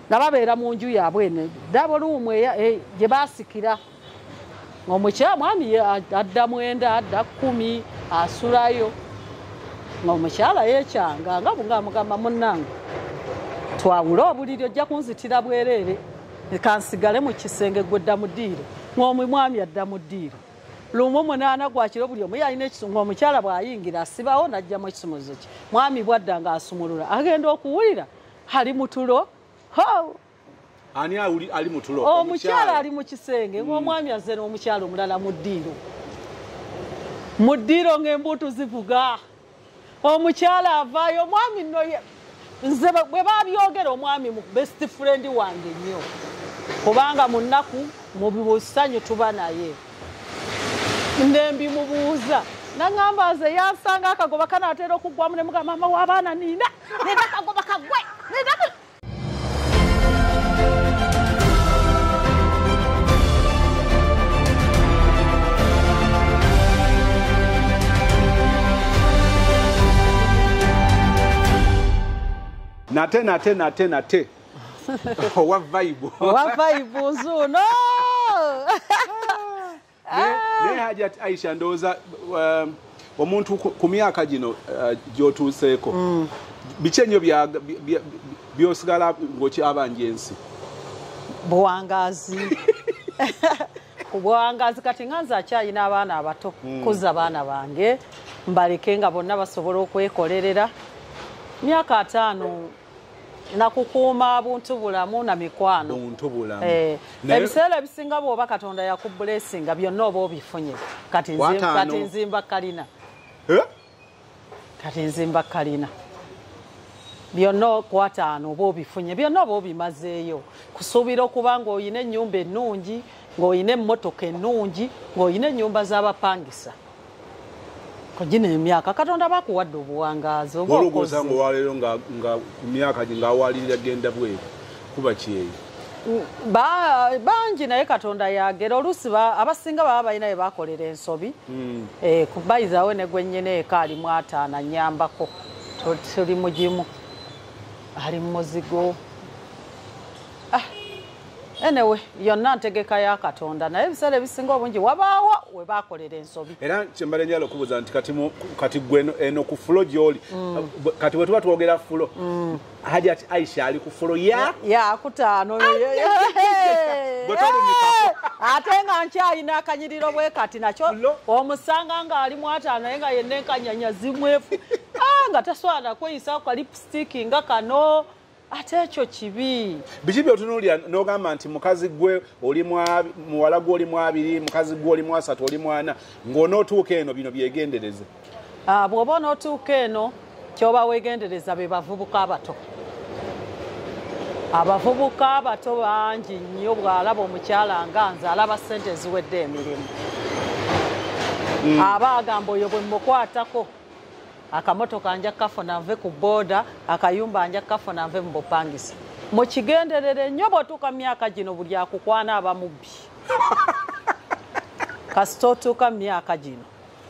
nga babeera mu nju yaabwe ene dabo luumwe gye baasikira ng'omukyala mwami adda 9 adda 10 asulayo ng'omukyala yeekyanga nga bunga mugamba munnange twawule obuliri ojja kunzitira bwereere kansigale mu kisenge gwedda mu ddiiro ng'omwami adda mu ddiiro lumu 8 gwa kiro buli omu yalina ekisungu omukyala bw'ayingira asibawo n'ajjamu ekisumuzo kye mwami bwadda ng'asumulula agenda okuwulira ali mu tulo ani ali mu tulo omukyala ali mu kisenge ng'omwami azze n'omukyala omulala mu ddiiro ng'embuutu zivuga omukyala avaayo omwami nno nze bwe babyogera omwami mu best friend wange nnyo kubanga mu nnaku mu busanyu tuba naye nembimubuuza naŋŋamba nze yansanga akagoba kanaatera okuggwamu ne mugamba mama w'abaana nina akagoba kagwe nate owa vibe nzuno naye Hajjati Aisha ndowooza omuntu ku myaka gino gy'otuuseeko biki ennyo by'osigala ng'okyabanja ensi buwangazi ku buwangazi kati nga nze akyalina abaana abato kuzza abaana bange mbaleke nga bonna basobola okwekolerera myaka 5 nakukuuma buntu bulamu na mikwano ebiseera ebisinga bw'oba Katonda yakubulesinga byonna oba obifunye kati nzimba kalina byonna ku 5 oba obifunye byonna oba obimazeeyo kusuubira okuba ng'olina ennyumba ennungi ng'olina emmotoka ennungi ng'olina ennyumba z'abapangisa kugina emyaka Katonda bakuwadde obuwangazi olowooza ng'olwaleero nga ku myaka gye ng'awalirira genda bweru kuba kyeyo bangi naye Katonda yagera oluusi abasinga baba balina bye bakolera ensobi kubayizaawo ne gwennyina eka alimu 5 annyambako tuli mugimu ali mu muzigo anyway yonna ntegeka ya Katonda naye ebiseera ebisinga obungi wabaawo we bakolera ensobi era kyembala njala okubuuza nti kati gwe eno ku fulo gy'oli kati bwe tuba twogera fulo Hajjati Aisha ali ku fulo ya 5 ate nga nkyalina akanyiriro bwe kati nakyo omusanga ng'ali mu 5 naye nga yenna enkanyanya zimwefu nga taswala kweyisa ku lipstick nga kano ate ekyo kibi biki by'otunuulira n'ogamba nti mukazi gwe oli muwala gwe oli 2 mukazi gwe oli 3 oli 4 ng'onootuuka eno bino byegendereze bw'oba onootuuka eno kyoba weegendereza be bavubuka abato abavubuka abato bangi nnyo bw'alaba omukyala nga nze alaba ssente eziwedde emirimu aba agamba oyo bwe mukwatako akamotoka nja kafuna nve ku booda akayumba nja kafuna nve mu bupangisa mukigenderere nnyo bw'otuuka myaka gino buli akukwana abamubbi kasita otuuka myaka gino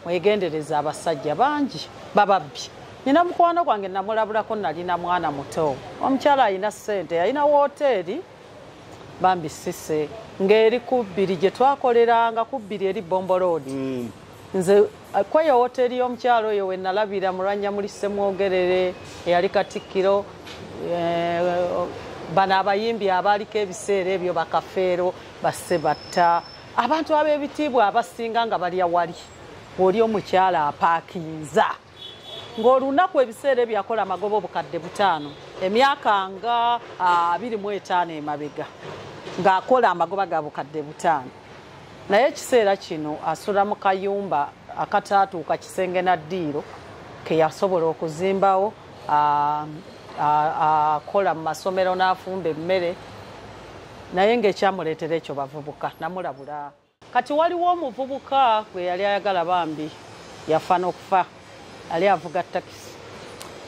mwegendereza abasajja bangi bababbi nina mukwano gwange namulabulako nalina mwana muto omukyala alina ssente alina wooteeri bambi sise ng'eri ku 2 gye twakoleranga ku 2 eri Bombo Road nze kweyo wooteeri y'omukyalo oyo we nalabira mulwanya muli Ssemwogerere eyali Katikkiro bano abayimbi abaaliko ebiseera ebyo bakafeero Bassebatta abantu ab'ebitiibwa abasinga nga bali awali oli omukyala apaakinza ng'olunaku ebiseera ebyo akola amagoba obukadde 5 emyaka nga 25 emabega ng'akola amagoba ga bukadde 5 naye ekiseera kino asula mu kayumba akataatuuka kisenge na ddiiro ke yasobola okuzimbawo akola mu masomero n'afumba emmere naye ng'ekyamuleetera ekyo bavubuka namulabula kati waliwo omuvubuka gwe yali ayagala bambi yafa n'okufa ali avuga takisi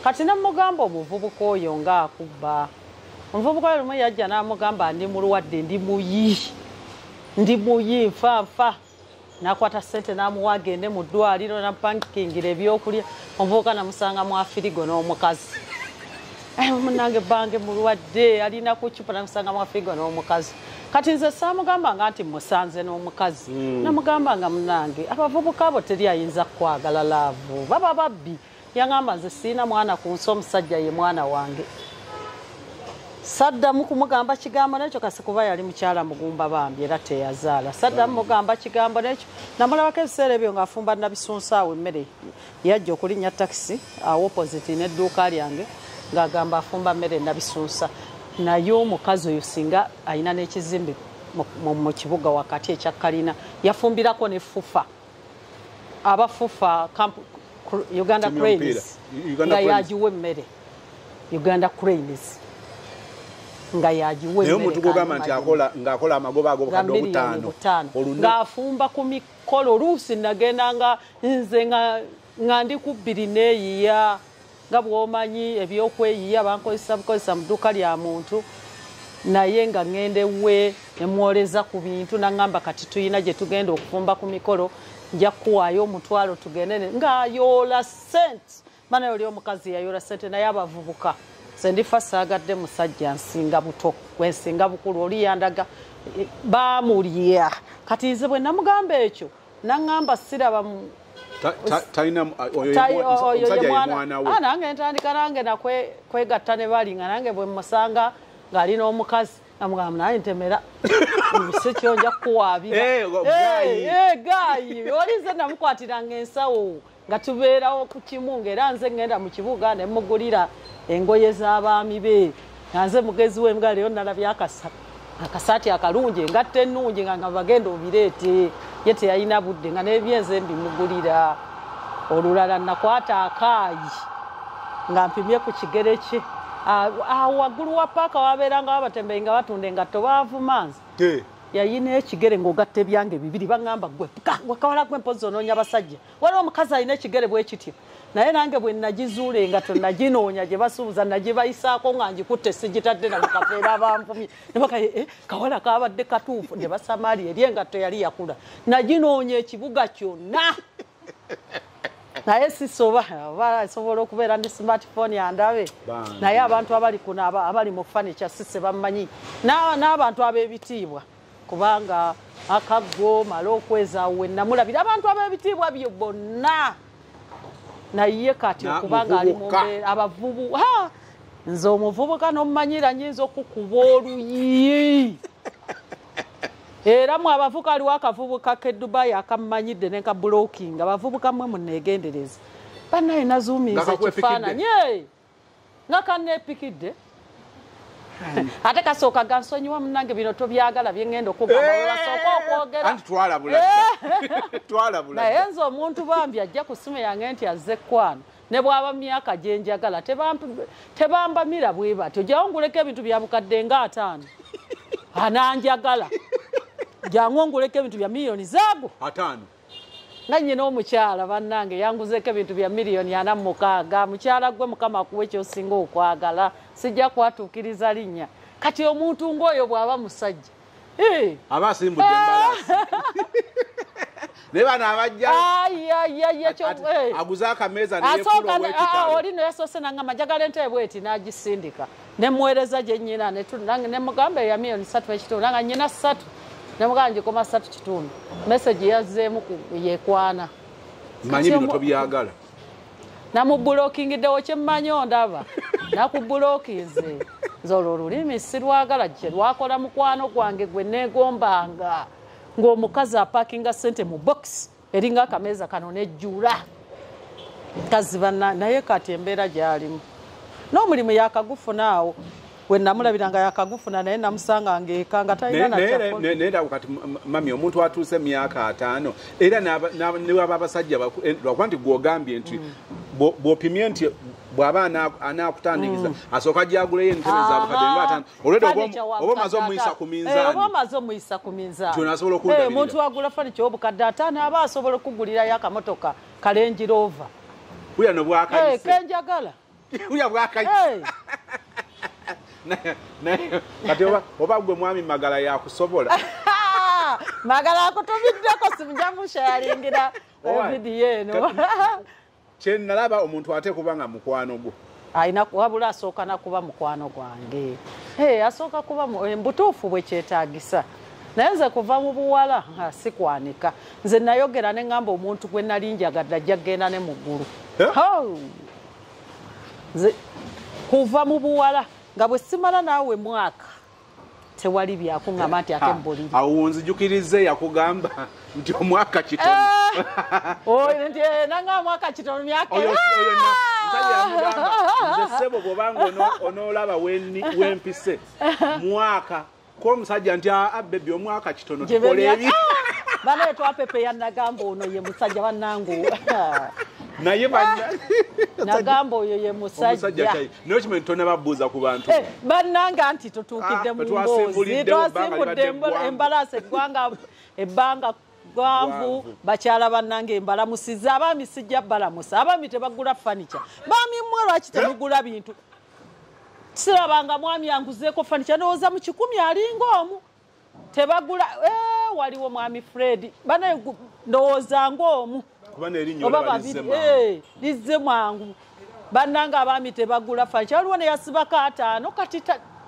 kati namugamba omuvubuka oyo ng'akubba omuvubuka oyo lumu yajja n'amugamba ndi mulwadde ndi muyi nfa nakwata ssente n'amuwa agende mu ddwaliro napankingira ebyokulya omuvubuka namusanga mu afirigo n'omukazi munange bange mulwadde alina ku chupa namusanga mwafigo n'omukazi kati nze saamugamba nga nti musanze n'omukazi namugamba nga munange abavubuka abo teri ayinza kwagala laavu baba babbi yangamba nze siina mwana ku nsi omusajja ye mwana wange saddamu kumugamba kigambo n'ekyo kasi kuba yali mukyala mugumba bambi era teyazaala saddamu mugamba kigambo n'ekyo namulabako ebiseera ebyo ng'afumba nabisunsaawo emmere yajja okulinnya takisi awo opposite n'edduuka lyange ng'agamba afumba mmere nabisunsa naye omukazi oyo singa alina n'ekizimbe mu kibuga wakati ekya kalina yafumbirako ne fufa abafufa Uganda Cranes nga yagiwa emmere Uganda Cranes nga yagiwa emmere omuntu gogamba nti ng'akola amagoba ago bukadde obutaano ng'afumba ku mikolo oluusi nagenda nga nze nga ndi ku bbiri neeyiya nga bw'omanyi ebyokweyiya bankozesa bukozesa mu dduuka lya muntu naye nga ŋŋende we ne mwoleza ku bintu naŋŋamba kati tuyina gye tugenda okufumba ku mikolo nja kuwaayo omutwalo tugende ng'ayoola ssente mana oli omukazi yayoola ssente naye abavubuka nze ndifa saagadde musajja nsinga buto wensinga bukulu oli yandaga baamulya kati nze bwe namugamba ekyo naŋŋamba siraba talina omusajja mwana we nange ntandika nange nakwegatta ne balinga nange bwe musanga ng'alina omukazi namugamba naye ntemera si kyonja kukuwaabira gayi olize namukwatiranga ensawo nga tubeerawo ku kimu ng'era nze ngenda mu kibuga ne mugulira engoye z'abaami be nga nze mugezi we mga leero nalabye akasaati akalungi engatta ennungi nga bagenda obireete ye teyalina budde nga n'ebyenze mbimugulira olulala nakwata akaayi nga mpimye ku kigere kye awo waggulu wa paaka wabeeranga wabatembeyi nga batunda engatto baavumanzi yayina ekigere ng'ogatta ebyange bibiri baŋŋamba gwe kawala gwe mpozi onoonya basajja waliwo omukazi alina ekigere bwe kityo naye nange bwe nagizuula engatto naginoonya gye basuubuza nagibayisaako nga ngikutte sigitadde na mukafeera abanvumye ne bakaye kawala kabadde katuufu ne basamaali eri engatto yali yakula naginoonya ekibuga kyonna naye sisoba asobola okubeera ne smartphone yandabe naye abantu abali kuno abali mu fanica sise bamanyi n'abantu ab'ebitiibwa kubanga akaggo mala okwezaawo namulabira abantu ab'ebitiibwa byo bonna naye kati okubanga ali mu mbeera abavubu nze omuvubuka n'omumanyira nyinza okukuba oluyi era mu abavubuka aliwo akavubuka ke Dubai akamumanyidde ne ka blocking abavubuka mmwe muneegendereza bannaye nazuumiza ekifaananyi nga kanneepikidde ate kasooka gansonyiwa munnange bino tobyagala bye ŋŋenda okugamba webasooka okwogera naye nze omuntu bambi ajja ku ssimu yange nti azze ekwano ne bw'aba myaka gye njagala tebambamira bwe batyo gyawo nguleko ebintu bya bukadde nga 5 ananjagala jangu nguleko ebintu bya miliyoni zaago 5 nga nnyina omukyala bannange yanguzeko ebintu bya miliyoni 46 mukyala gwe mukama akuwa ekyosinga okwagala sijja kwatuukiriza linnya kati omuntu ng'oyo bw'aba musajja aba asimbudde embalaasi ne bano abajja aguza akameeza oli neyasoose nangamba njagala ente bweti n'agisindika ne muweereza gye nnyina ne mugamba eya miliyoni 3 ekitundu nanga nnyina 3 nemugamba ngikoma 3 kitundu message yazzeemu yekwana manyi bino tobyagala namubulokingiddewo kyemmanyi ondaba nakubulokinze nze olwo olulimi sirwagala kye lwakola mukwano gwange gwe neegombanga ng'omukazi apaakinga ssente mu box eringa akameeza kano nejjula kazi banna naye kati embeera gy'alimu n'omulimu yakagufunaawo we namulabiranga yakagufuna naye namusanga ng'eka nga talina naye kati mami omuntu atuuse myaka 5 era ne waba abasajja lwakuba nti gw'ogambye nti bw'opimye nti bw'aba anaakutandikiza asooka gyaguleyo entebe za bukadde nga 5 olwedde oba omaze omuyisa ku minzaani kyonasobola okudabirira omuntu wagula fanica obukadde 5 aba asobola okugulirayo akamotoka kalenji rover uya no bwakayise kenjagala uya bwakayise kati oba gwe mwami magala yakusobola magala akutumiddeko simujamusha yalingira vidiyo eno kye nalaba omuntu ate kubanga mukwano gwo aina wabula asooka nakuba mukwano gwange asooka kuba mbutuufu bwe kyetaagisa naye nze kuva mu buwala sikwanika nze nayogera ne ngamba omuntu gwe nali njagadde ajja kgenda ne mu ggulu kuva mu buwala nga bwe simala naawe mwaka tewali byakuŋŋamba nti ate mbuliri awo nzijukirize yakugamba nti omwaka kitono nti nanga mwaka kitono myaka nze ssebo bwobanga onoolaba wempise mwaka ko omusajja nti bebi omwaka kitono tukola ebi banaye twapepe yanagamba ono ye musajja bannangu naye nagamba oyo ye musajja naye kimanyi tonababbuuza ku bantu bannanga nti tutuukidde mu mboozi twasimbudde embalaasi ebbanga gwanvu bakyala bannanga embalamusiza abaami sijja balamusa abaami tebagula fanica baami mmwe lwaki temugula bintu sirabanga mwami yanguzeeko fanica ndowooza mu 10 alinga omu tebagula waliwo mwami Fred banaye ndowooza ng'omu oba babiri lizze mwangu bannanga abaami tebagula fanica waliwo ne yasibako 5 kati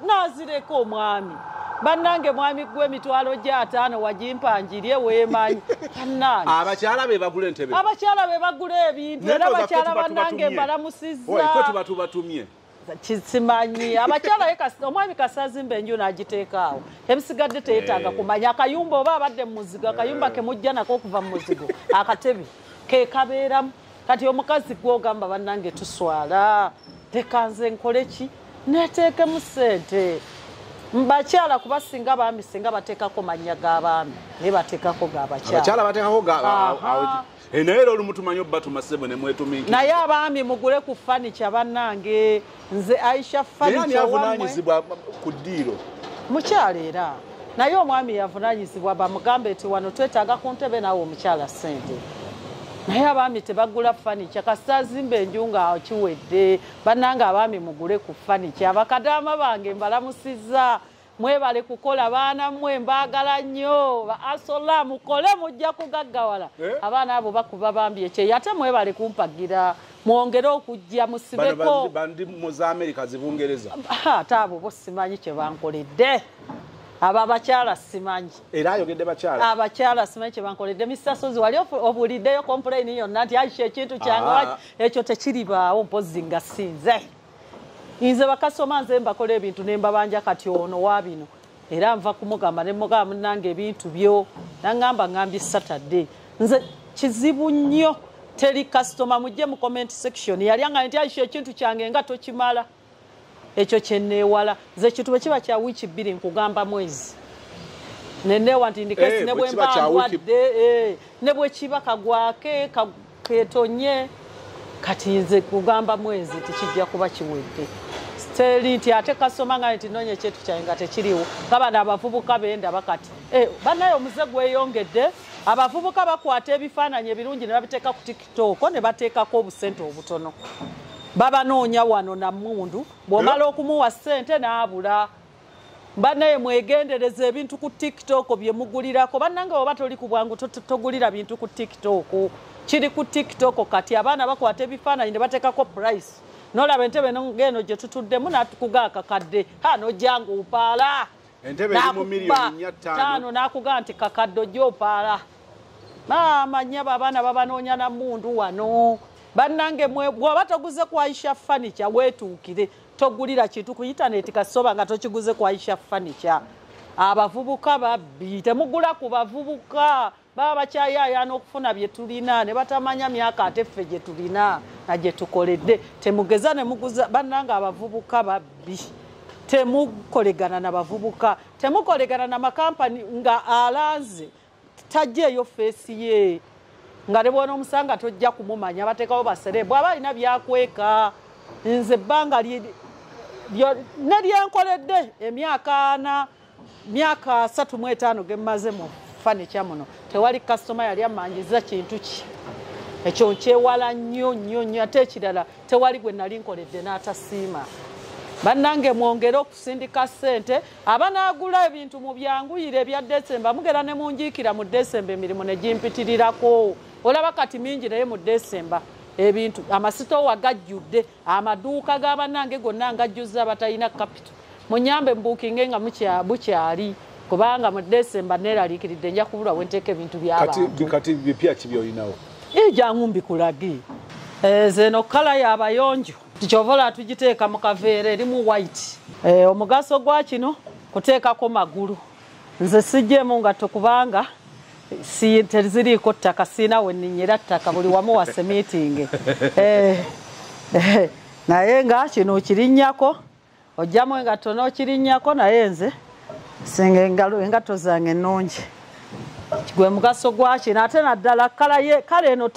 naazireko omwami bannange mwami gwe emitwalo gya 5 wagimpanjirye weemanyi abakyala be bagula entebe abakyala be bagula ebintu era abakyala bannange mbalamusizza tuba tubatumye kisimanyi abakyala omwami kasazimba enju n'agiteeka awo ebisigadde teyeetaaga kumanya akayumba oba abadde mu muzigo akayumba kemujja nako okuva mu muzigo akatebe ke kabeeramu kati omukazi gwogamba bannange tuswala tekanze nkole ki neteekemu ssente mbakyala kuba singa baami singa bateekako mannya g'abaami naye bateekako g'abakyala bateekako naye era olumutumanyi obba tumasebo ne mwetuminkira naye abaami mugule ku fanica bannange nze Aisha fanica yavunaanyizibwa ku ddiiro mukyala era naye omwami yavunaanyizibwa bamugambe nti wano twetaaga ku ntebe naawe omukyala ssente naye abaami tebagula fanica kasita azimba enju nga kiwedde bannanga abaami mugule ku fanica abakadaama bange mbalamusizza mwebale kukola baana mmwe mbaagala nnyo asola mukole mujja kugaggawala abaana abo bakuba bambi ekyeyo ate mwebale kumpagira mwongere okujja musibeko bandi mu za Amerika zibungereza ate abo bo simanyi kye bankoledde abo abakyala simanyi era ayogedde bakyala abakyala simanyi kye bankoledde Mr. Sozi wali obuliddeyo complain yonna nti Aisha ekintu kyange ekyo tekiribaawo mpozi nga sinze nze bakasoma nze mbakola ebintu ne mbabanja kati ono wa bino era nva kumugamba ne mugamba munnange ebintu byo nangamba ngambye Saturday nze kizibu nnyo teri customer mujje mu comment section yali anga nti Aisha ekintu kyange nga tokimala ekyo kyenneewala nze kitu bwe kiba kya wiiki 2 nkugamba mwezi nenneewa nti ndikesi ne bwe mbambwadde ne bwe kiba kagwake ketonye kati nze kugamba mwezi tikijja kuba kiwedde teri nti ate kasoma nga nti nonye ekyetu kyange nga tekiriwo ngabana abavubuka benda bakati banaye omuze gweyongedde abavubuka bakwata ebifaananyi ebirungi ne babiteeka ku TikTok ne bateekako obusente obutono babanoonya wano na mmundu bw'omala okumuwa ssente n'abula banaye mwegendereza ebintu ku TikTok bye mugulirako bannange oba toli ku bwangu togulira bintu ku TikTok kiri ku TikTok kati abaana bakwata ebifaananyi ne bateekako price nolaba entebe ngeno gye tutuddemu natukuga akakadde nojjanga opaala entebe eri mu miliyoni 5 nakuga nti kakadde ojja opaala manya abaana babanoonya na mmundu wano bannange bw'oba toguze ku Aisha fanica weetuukire togulira kintu ku intaneti kasoba nga tokiguze ku Aisha fanica abavubuka babbi temugula ku bavubuka baba bakyayayaana okufuna bye tulina ne batamanya myaka ate ffe gye tulina na gye tukoledde temugeza ne muguza bannanga abavubuka babbi temukolegana na bavubuka temukolegana na makampani nga alanze tajjeeyo feesi ye nga ne bwona omusanga tojja kumumanya bateekawo basere bw'aba alina byakweka nze ebbanga ne lyenkoledde emyaka 35 gemmaze mu fanica muno tewali customer yali amanyiza kintu ki ekyo nkyewala nnyo ate ekirala tewali gwe nali nkoledde n'atasiima bannange mwongere okusindika ssente abanaagula ebintu mu byanguyire ebya Desemba mugera ne munjiikira mu Desemba emirimu ne gimpitirirako olaba kati mingi naye mu Desemba ebintu amasitoowa gajjudde amaduuka g'abannange gonna ngajjuzza batalina capital munyambe mbuukinge nga bukyali kubanga mu December neeraliikiridde nja kubulwa we nteeka ebintu by'abantu kati bipya ki by'olinawo jangu mbikulage zeno kala y'abayonjo tikyovola tugiteeka mu kaveera erimu white omugaso gwa kino kuteekako magulu nze sijjemu ngatto kubanga teziriiko ttaka siina we nninyira ttaka buli wamu wase meeting naye nga kino okirinnyako ojjamu engatto n'okirinnyako naye nze singa engatto zange ennungi gwe mugaso gwa kino ate naddala kale eno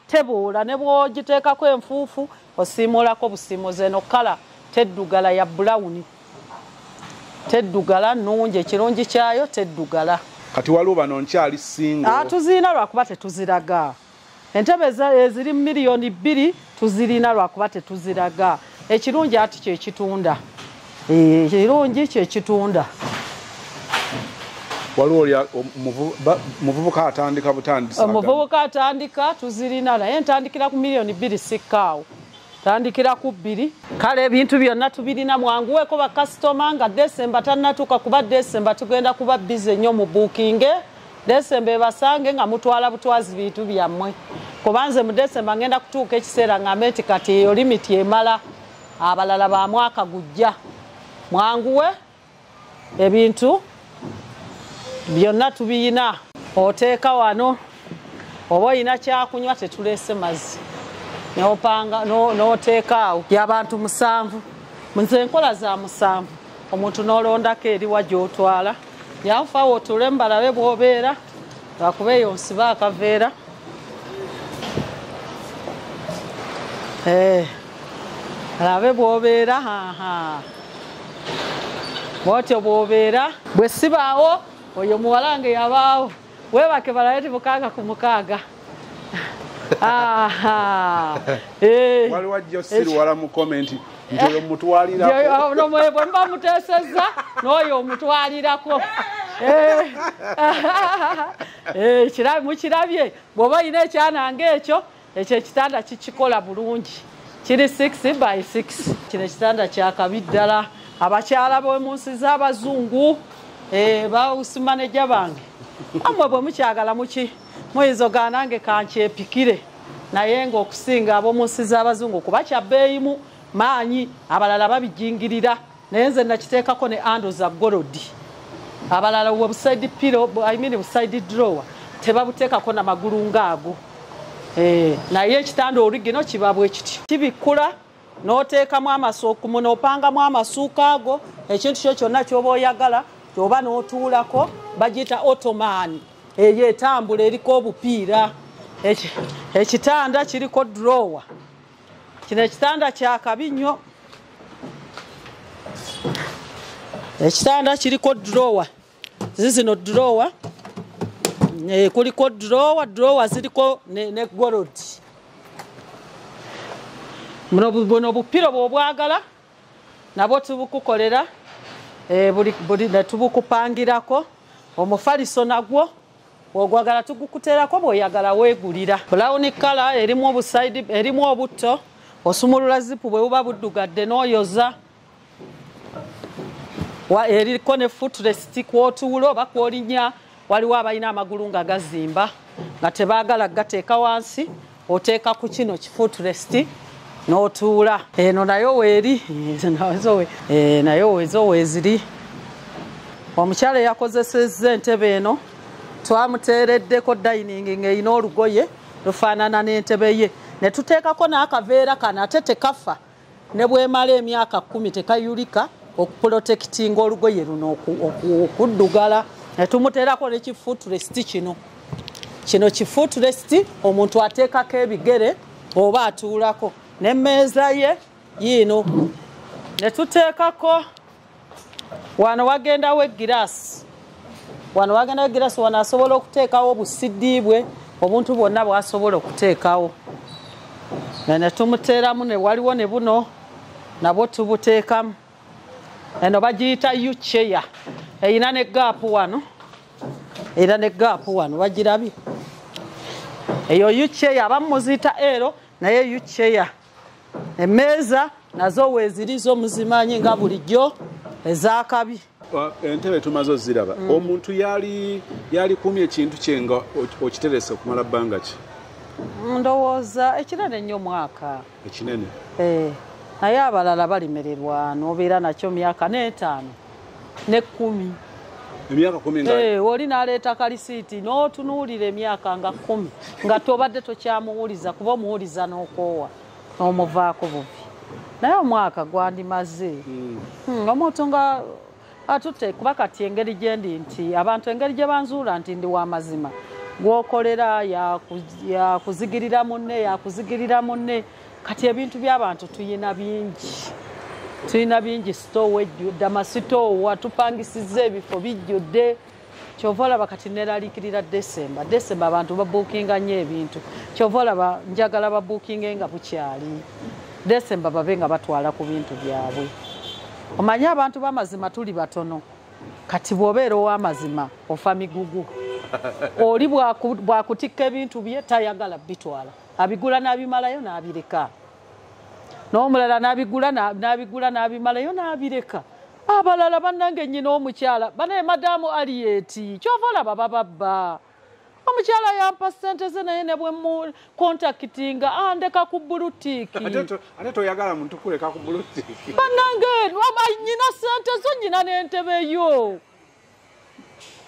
tebuula ne bw'ogiteekako enfuufu osiimuulako busiimuzi eno kala teddugala ya bulawuni teddugala nnungi ekirungi kyayo teddugala kati waliwo bano nkyali singa tuziina lwakuba tetuziraga entebe eziri miliyoni 2 tuzirina lwakuba tetuziraga ekirungi ati kyekitunda ekirungi kyekitunda waliwo muvubuka atandika butandisa omuvubuka atandika tuzirina naye ntandikira ku miliyoni 2 sikkaawo tandikira ku 2 kale ebintu byonna tubirina mwanguweko bakasitoma nga December tannatuuka kuba December tugenda kuba bize nnyo mu bookinge December ebasange nga mutwala butwazi bintu byammwe kubanze mu December ngenda kutuuka ekiseera ngambe nti kati eyo limiti emala abalala ba mwaka gujja mwanguwe ebintu byonna tubiyina oteeka wano oba oyina kyakunywa tetulese mazzi n'opanga n'oteeka awo y'abantu 7 nze enkola za 7 omuntu n'olondako eriwa gy'otwala yanfaawo otule mbalabe bw'obeera lwakuba eyo nsiba akaveera alabe bw'obeera bwotyo bw'obeera bwe sibaawo oyo muwalange yabaawo weebake balabe timukaaga ku mukaaga waliwo ajja siriwala mu komenti nti oyo mutwalirako bwe mba muteesezza n'oyo omutwalirako mukirabye bw'oba olina ekyananga ekyo ekitanda kikikola bulungi kiri 6 by 6 kino ekitanda kyakabi ddala abakyala bwe mu nsi z'abazungu bawusimaneja bange amwe bwe mukyagala muyinza oganange kankyepikire naye ng'okusinga ab'omu nsi z'abazungu kuba kyabbeeyimu maanyi abalala babijingirira naye nze nakiteekako ne ando za golodi abalala we buside pillow buside drawer tebabuteekako na magulu ngaago naye ekitanda origino kiba bwe kityo kibikula n'oteekamu amasuuka n'opangamu amasuuka ago ekintu kyo kyonna ky'oba oyagala oba n'otuulako bagiyita ottoman eyo etambula eriko obupiira ekitanda kiriko drawer kino ekitanda kyakabi nnyo ekitanda kiriko drawer zizino drawer kuliko drawer ziriko ne golodi buno bupiro bw'obwagala nabwo tubukukolera buli netubukupangirako omufaliso nagwo ogwagala tugukuteerako bw'oyagala weegulira brown color erimu obuside erimu obutto osumulula zipu bwe buba buddugadde n'oyoza eriko ne footrest kwotuulo oba kwolinya waliwo abalina amagulu nga gazimba nga tebaagala gateeka wansi oteeka ku kino kifootrest n'otuula eno nayo weeri nayo ezo weeziri omukyala yakozesezza entebe eno twamuteereddeko dining ng'erina olugoye lufaanana n'entebe ye ne tuteekako n'akaveera kano ate tekafa ne bwemala emyaka 10 tekayulika okuprotekitinga olugoye luno okuddugala ne tumuteerako ne kifootrest kino kifootrest omuntu ateekako ebigere oba atuulako n'emmeeza ye yiino ne tuteekako wano wagendawo egiraasi wano asobola okuteekawo obusidiibwe obuntu bwonna bwasobola okuteekawo ne tumuteeramu ne waliwo ne buno nabwo tubuteekamu eno bagiyita ucheya erina ne gaapu wano bagirabye eyo ucheya abamu muziyita ero naye yucheya emmeeza nazo weezirizo muzimanyi nga bulijjo ezakabi entebe tumaze oziraba omuntu yali kumye ekintu kye nga okiterese okumala bbanga ki ndowooza ekinene nnyo mwaka ekinene naye abalala balimererwa n'obeera nakyo myaka n'etaano n'ekkumi emyaka 10 oli n'aleeta kalisiiti n'otunuulira emyaka nga 10 nga tobadde tokyamuwuliza kuba omuwuliza n'okoowa n'omuvaako bubi naye omwaka gwandimaze omuntu nga atutte kuba kati engeri gye ndi nti abantu engeri gye banzuula nti ndi w'amazima gwokolera yakuzigirira munne kati ebintu by'abantu tuyina bingi sitoowa ejjudde amasitoowa tupangisiza ebifo bijjudde kyova olaba kati neraliikirira Desemba abantu babuukinga nnyo ebintu kyova olaba njagala babuukinge nga bukyali Desemba babe nga batwala ku bintu byabwe omanye abantu b'amazima tuli batono kati bw'obeera ow'amazima ofa migugu oli bwakutikka ebintu bye tayagala bitwala abigula n'abimalayo n'abireka n'omulala n'abigula n'abimalayo n'abireka abalala bannange nnyina omukyala banaye madamu aliyeti kyova olaba bababba omukyala yampa ssente ze naye ne bwe mu kontakitinga andeka ku bulutiiki ate toyagala muntu kuleka ku bulutiiki bannange nyina ssente zo nyina n'entebe yo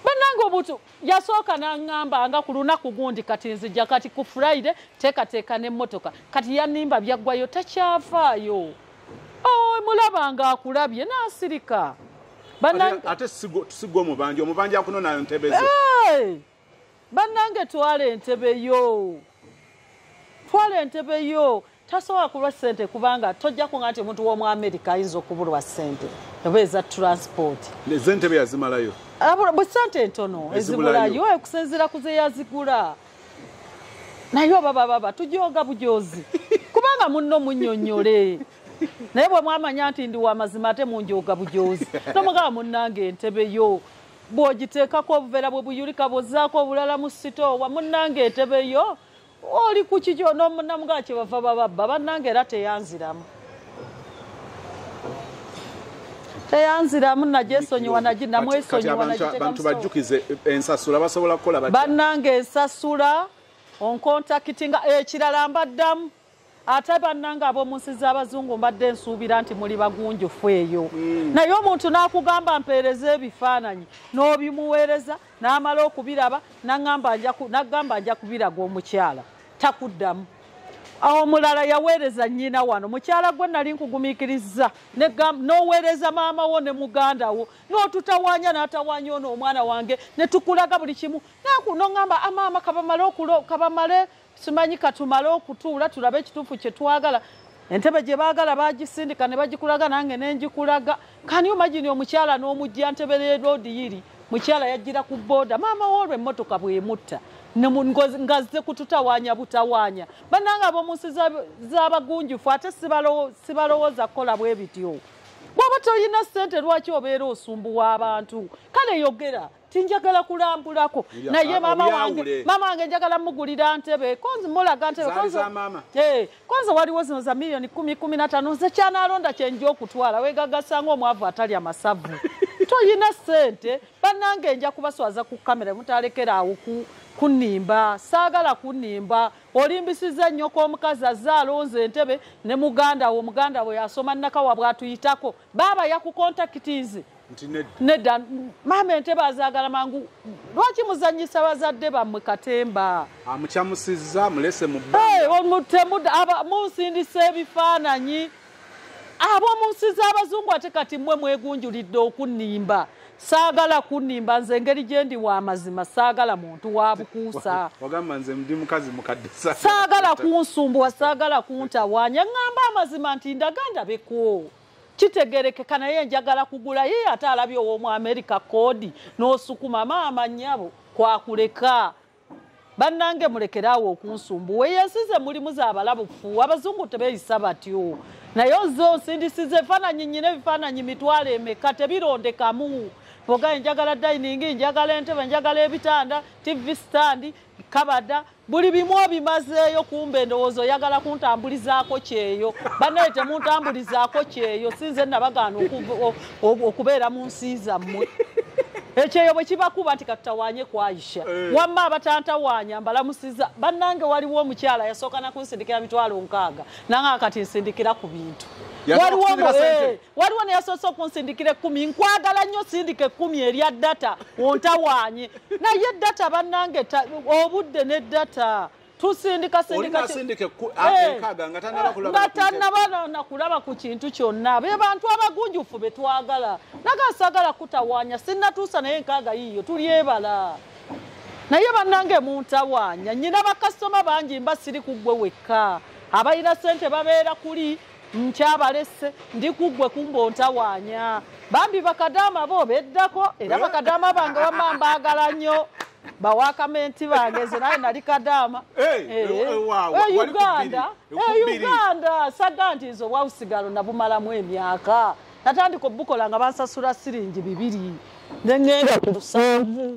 bannange obutu yasooka n'aŋŋamba nga ku lunaku gundi kati nzija kati ku Friday teekateeka n'emmotoka kati yanimba byaggwayo takyavaayo mulaba nga akulabye n'asirika ate tusigwa omubanja akunona ntebe ze bannange twala entebe yo tasobola kulwa ssente kubanga tojjaku nga nti omuntu w'omu America ayinza okubulwa ssente oba eza transport ez'entebe yazimalayo bwe ssente entono ezibulayo okusinziira ku ze yazigula naye oba baba tujoga bujozi kubanga munno munnyonnyole naye bwe mwamanya nti ndi w'amazima ate munjoga bujozi tomugaba munnange entebe yo bw'ogiteekako obuveera bwe buyulika bw'ozzaako obulala mu sitoowa munnange entebe yo oli ku kikyo n'omunnamugaa kye bava bababba bannange era teyanziramu nagyesonyiwa namwesonyiwa bantu bajjukize ensasula basobola kukola bannange ensasula onkontakitinga ekirala mbaddamu ate bannange ab'omu nsi z'abazungu mbadde nsuubira nti muli bagunjufu eyo naye omuntu n'akugamba mpeereza ebifaananyi n'obimuweereza n'amala okubiraba n'agamba nja kubiraga omukyala takuddamu omulala yaweereza nnyina wano mukyala gwe nali nkugumiikiriza n'oweereza maama wo ne muganda wo n'otutawaanya n'atawaanya ono omwana wange ne tukulaga buli kimu n'oŋŋamba amaama kabamale simanyi katumale okutuula tulabe ekituufu kye twagala entebe gye baagala bagisindika ne bagikulaga nange ne njikulaga kani omagini omukyala n'omujja ntebe n'eroodi yiri mukyala yajjira ku booda maama woolwo emmotoka bw'emutta ngazze kututawaanya butawaanya bannange ab'omu nsi z'abagunjufu ate sibalowooza kukola bwe bityo bw'oba toyina ssente lwaki obeera osumbuwa abantu kale yogera tinjagala kulambulako naye mama wange njagala mugulira ntebe mulaga ntebe konze waliwo zino za miliyoni 10-15 nze kyanalonda kyenja okutwala wegagasanga omwavu atalya masavu toyina ssente bannange nja kubaswaza ku kamera mutalekera awo kunimba saagala kunimba olimbisiza nnyoko omukazi azze alonze entebe ne muganda we yasoma nnakawa bwatuyitako baaba yakukontakitize nedda maama entebe azaagala mangu lwaki muzanyisa bazadde bammwe katemba amukyamusizza mulese mu munsindisa ebifaananyi ab'omu nsi z'abazungu ate kati mmwe mwegunjulidde okunimba saagala kunimba nze engeri gye ndi w'amazima saagala muntu wa bukuusa wagamba nze ndi mukazi mukadde saagala kunsumbuwa saagala kuntawaanya ŋŋamba amazima nti ndagandabeko kitegerekeka naye njagala kugula ye ate alabye ow'omu America koodi n'osukuma maama nnyabo kwakuleka bannange mulekeraawo okunsumbuwa eyensize mulimu z'abalabufu abazungu tebeeyisa batyo naye zo nsindisiza ebifaananyi nnyina ebifaananyi mitwalo emeka tebirondekamu boga njagala dining njagala entebe njagala ebitanda TV stand kabada buli bimu bimazeeyo kumbe ndowoozo yagala kuntambulizaako kyeyo banaye temuntambulizaako kyeyo sinze nabagaana okubeera mu nsi zammwe ekyeyo bwe kibakuba nti katutawanye ku Aisha wamma abatantawanya mbalamusiza bannange waliwo omukyala yasooka na kunsindikira mitwalo 6 nange kati nsindikira ku bintu waliwo neyasoose okunsindikira 10 nkwagala nnyo sindike 10 erya data ontawanye naye data bannange obudde ne data tusindika nga kulaba ku kintu kyonna be bantu abagunjufu betwagala nagasagala kutawanya sinnatuusa naye enkaaga yiyo tulyebala naye bannange muntawanya nyina bakasitoma bangi mba siri kuggwe wekka abalina ssente babeera kuli nkyabalese ndi kuggwe kumbontawanya bambi bakadaama bo beddako era bakadaama bange wamma mbaagala nnyo bawakamenti bange nze naye nali kadaama Uganda saga nti nze obwawusigalo nabumalamu emyaka natandika obukola nga bansasula siringi 2 nengenda ku 7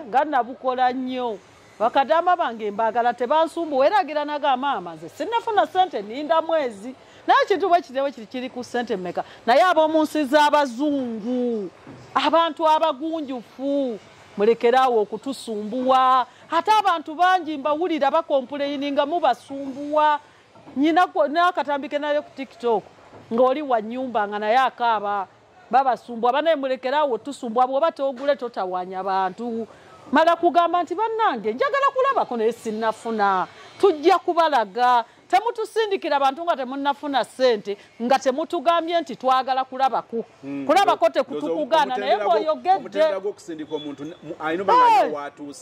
nga nabukola nnyo bakadaama bange mbaagala tebansumbuwa eragira naga maama nze sinnafuna ssente ninda mwezi naye kintu bwe kitewe kiri ku ssente mmeka naye ab'omu nsi z'abazungu abantu abagunjufu mulekerawo okutusumbuwa ate abantu bangi mbawulira bakompulayini nga mubasumbuwa nyina nakatambike nayo ku TikTok ng'oli wa nnyumba nga naye akaaba babasumbuwa banaye mulekerawo tusumbuwa bw'oba toogule totawanya bantu mala kugamba nti bannange njagala kulabako naye sinnafuna tujja kubalaga temutusindikira abantu nga temunnafuna ssente nga temutugambye nti twagala kulabako kulabako tekutukugana naye bw'oyogedde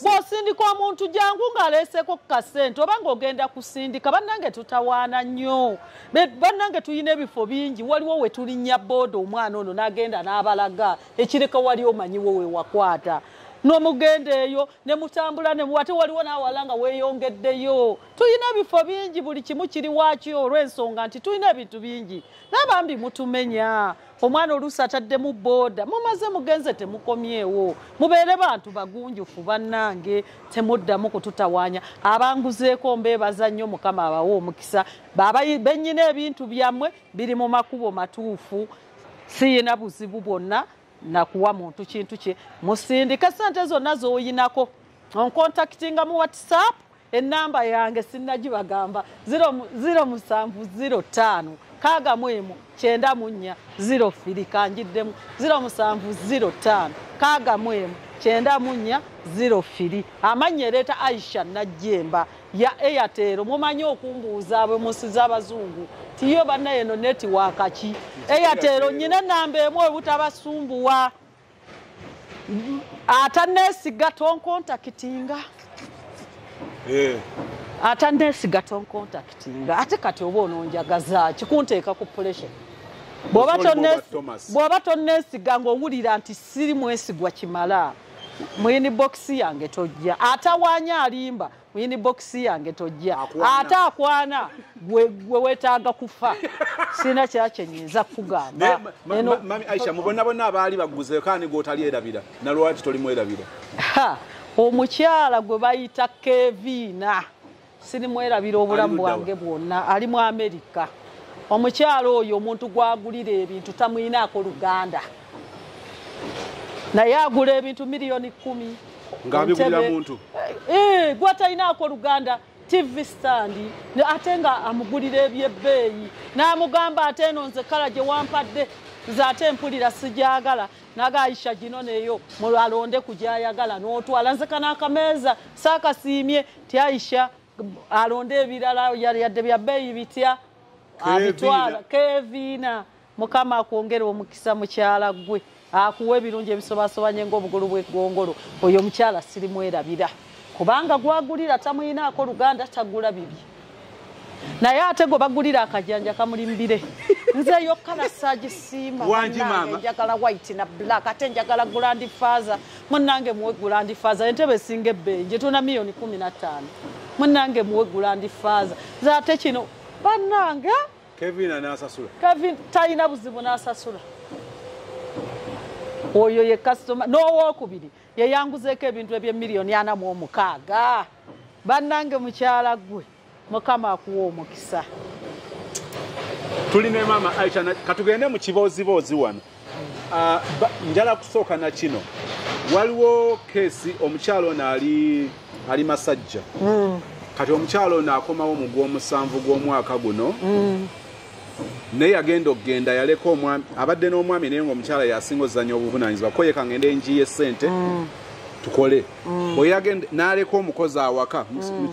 bw'osindika omuntu jangu ng'aleeseko ku kasente oba ng'ogenda kusindika bannange tutawaana nnyo bannange tulina ebifo bingi waliwo we tulinnya booda omwana ono n'agenda n'abalaga ekireka wali omanyiwo we wakwata n'omugenda eyo ne mutambula ne muwate waliwo n'awala nga weeyongeddeyo tulina ebifo bingi buli kimu kiri waakyo olw'ensonga nti tulina ebintu bingi n'abambi mutumenya omwana oluusi ataddemu booda mumaze mugenze temukomyewo mubeere bantu bagunjufu bannange temuddamu kututawanya abanguzeeko mbeebaza nnyo mukama abawe omukisa bennyina ebintu byammwe biri mu makubo matuufu siyina buzibu bwonna nakuwa muntu kintu kye musindika ssente zonna z'oyinako onkontakitinga mu WhatsApp ennamba yange sinnagibagamba 0705 kagamwemu 94 02 kanjiddemu 0705 kagamwemu 94 02 amannya ereeta Aisha Najjemba ya Airtel mumanyi okumbuuza abwe mu nsi z'abazungu tiyo bannaye no netiwaaka ki Airtel nyina nnamba emu obutabasumbuwa ataneesiga tonkontakitinga ataneesiga tonkontakitinga ate kati oba ononjagaza kikunteeka ku pressure bw'oba tonneesiga ng'owulira nti siri mwesigwa kimala mu inbox yange tojja atawanya alimba mu inbox yange tojja ate akwana gwe weetaaga kufa sina kyakyenyinza kugamba mami Aisha mubona bonna abaali baguzeyo kandi gw'otalyerabira nalwaki tolimwerabira omukyala gwe bayita Kevina sirimwerabira obulamu bwange bwonna ali mu Amerika omukyala oyo omuntu gwagulira ebintu tamwinaako Luganda naye agula ebintu miliyoni 10 ng'abigulira muntu gw'atalinaako Luganda TV stand ate nga amugulira ebyebbeeyi n'amugamba ate eno nze kala gye wampadde nze ate mpulira sijagala naga Aisha gino neyo alonde ku gyayagala n'otwala nze kanakameeza saakasiimye ti Aisha alonde ebirala yadde bya bbeeyi bitya abitwala Kevina mukama akwongera omukisa mukyala gwe akuwa ebirungi ebisobasobanye ng'obugulu bw'eggongolo oyo omukyala sirimwerabira kubanga gwagulira tamwinaako Luganda tagula bibi naye ate gwe bagulira akajanja kamulimbire nze yokka nasagisiima njagala white na black ate njagala Grand Father munnange muwe Grand Father entebe esinga ebbeeyi gye tuna miliyoni 15 munnange muwe Grand Father nze ate kino bannange Kevin n'asasula Kevin talina buzibu n'asasula oyo ye customer n'owokubiri yeyanguzeeko ebintu eby'emiliyoni 46 bannange mukyala gwe mukama akuwa omukisa. Tulina mama Aisha katugende mu kiboozibozi wano. Njala kusooka na kino waliwo kesi omukyalo ali Masajja. Kati omukyalo naakomawo mu gw'omusanvu gw'omwaka guno. Naye agenda okugenda yaleka omwami abadde n'omwami naye ng'omukyala yasinga ozanya obuvunaanyizibwa ko yeka ngende enjiye ssente tukole. Bwe yagenda n'aleka omukozi awaka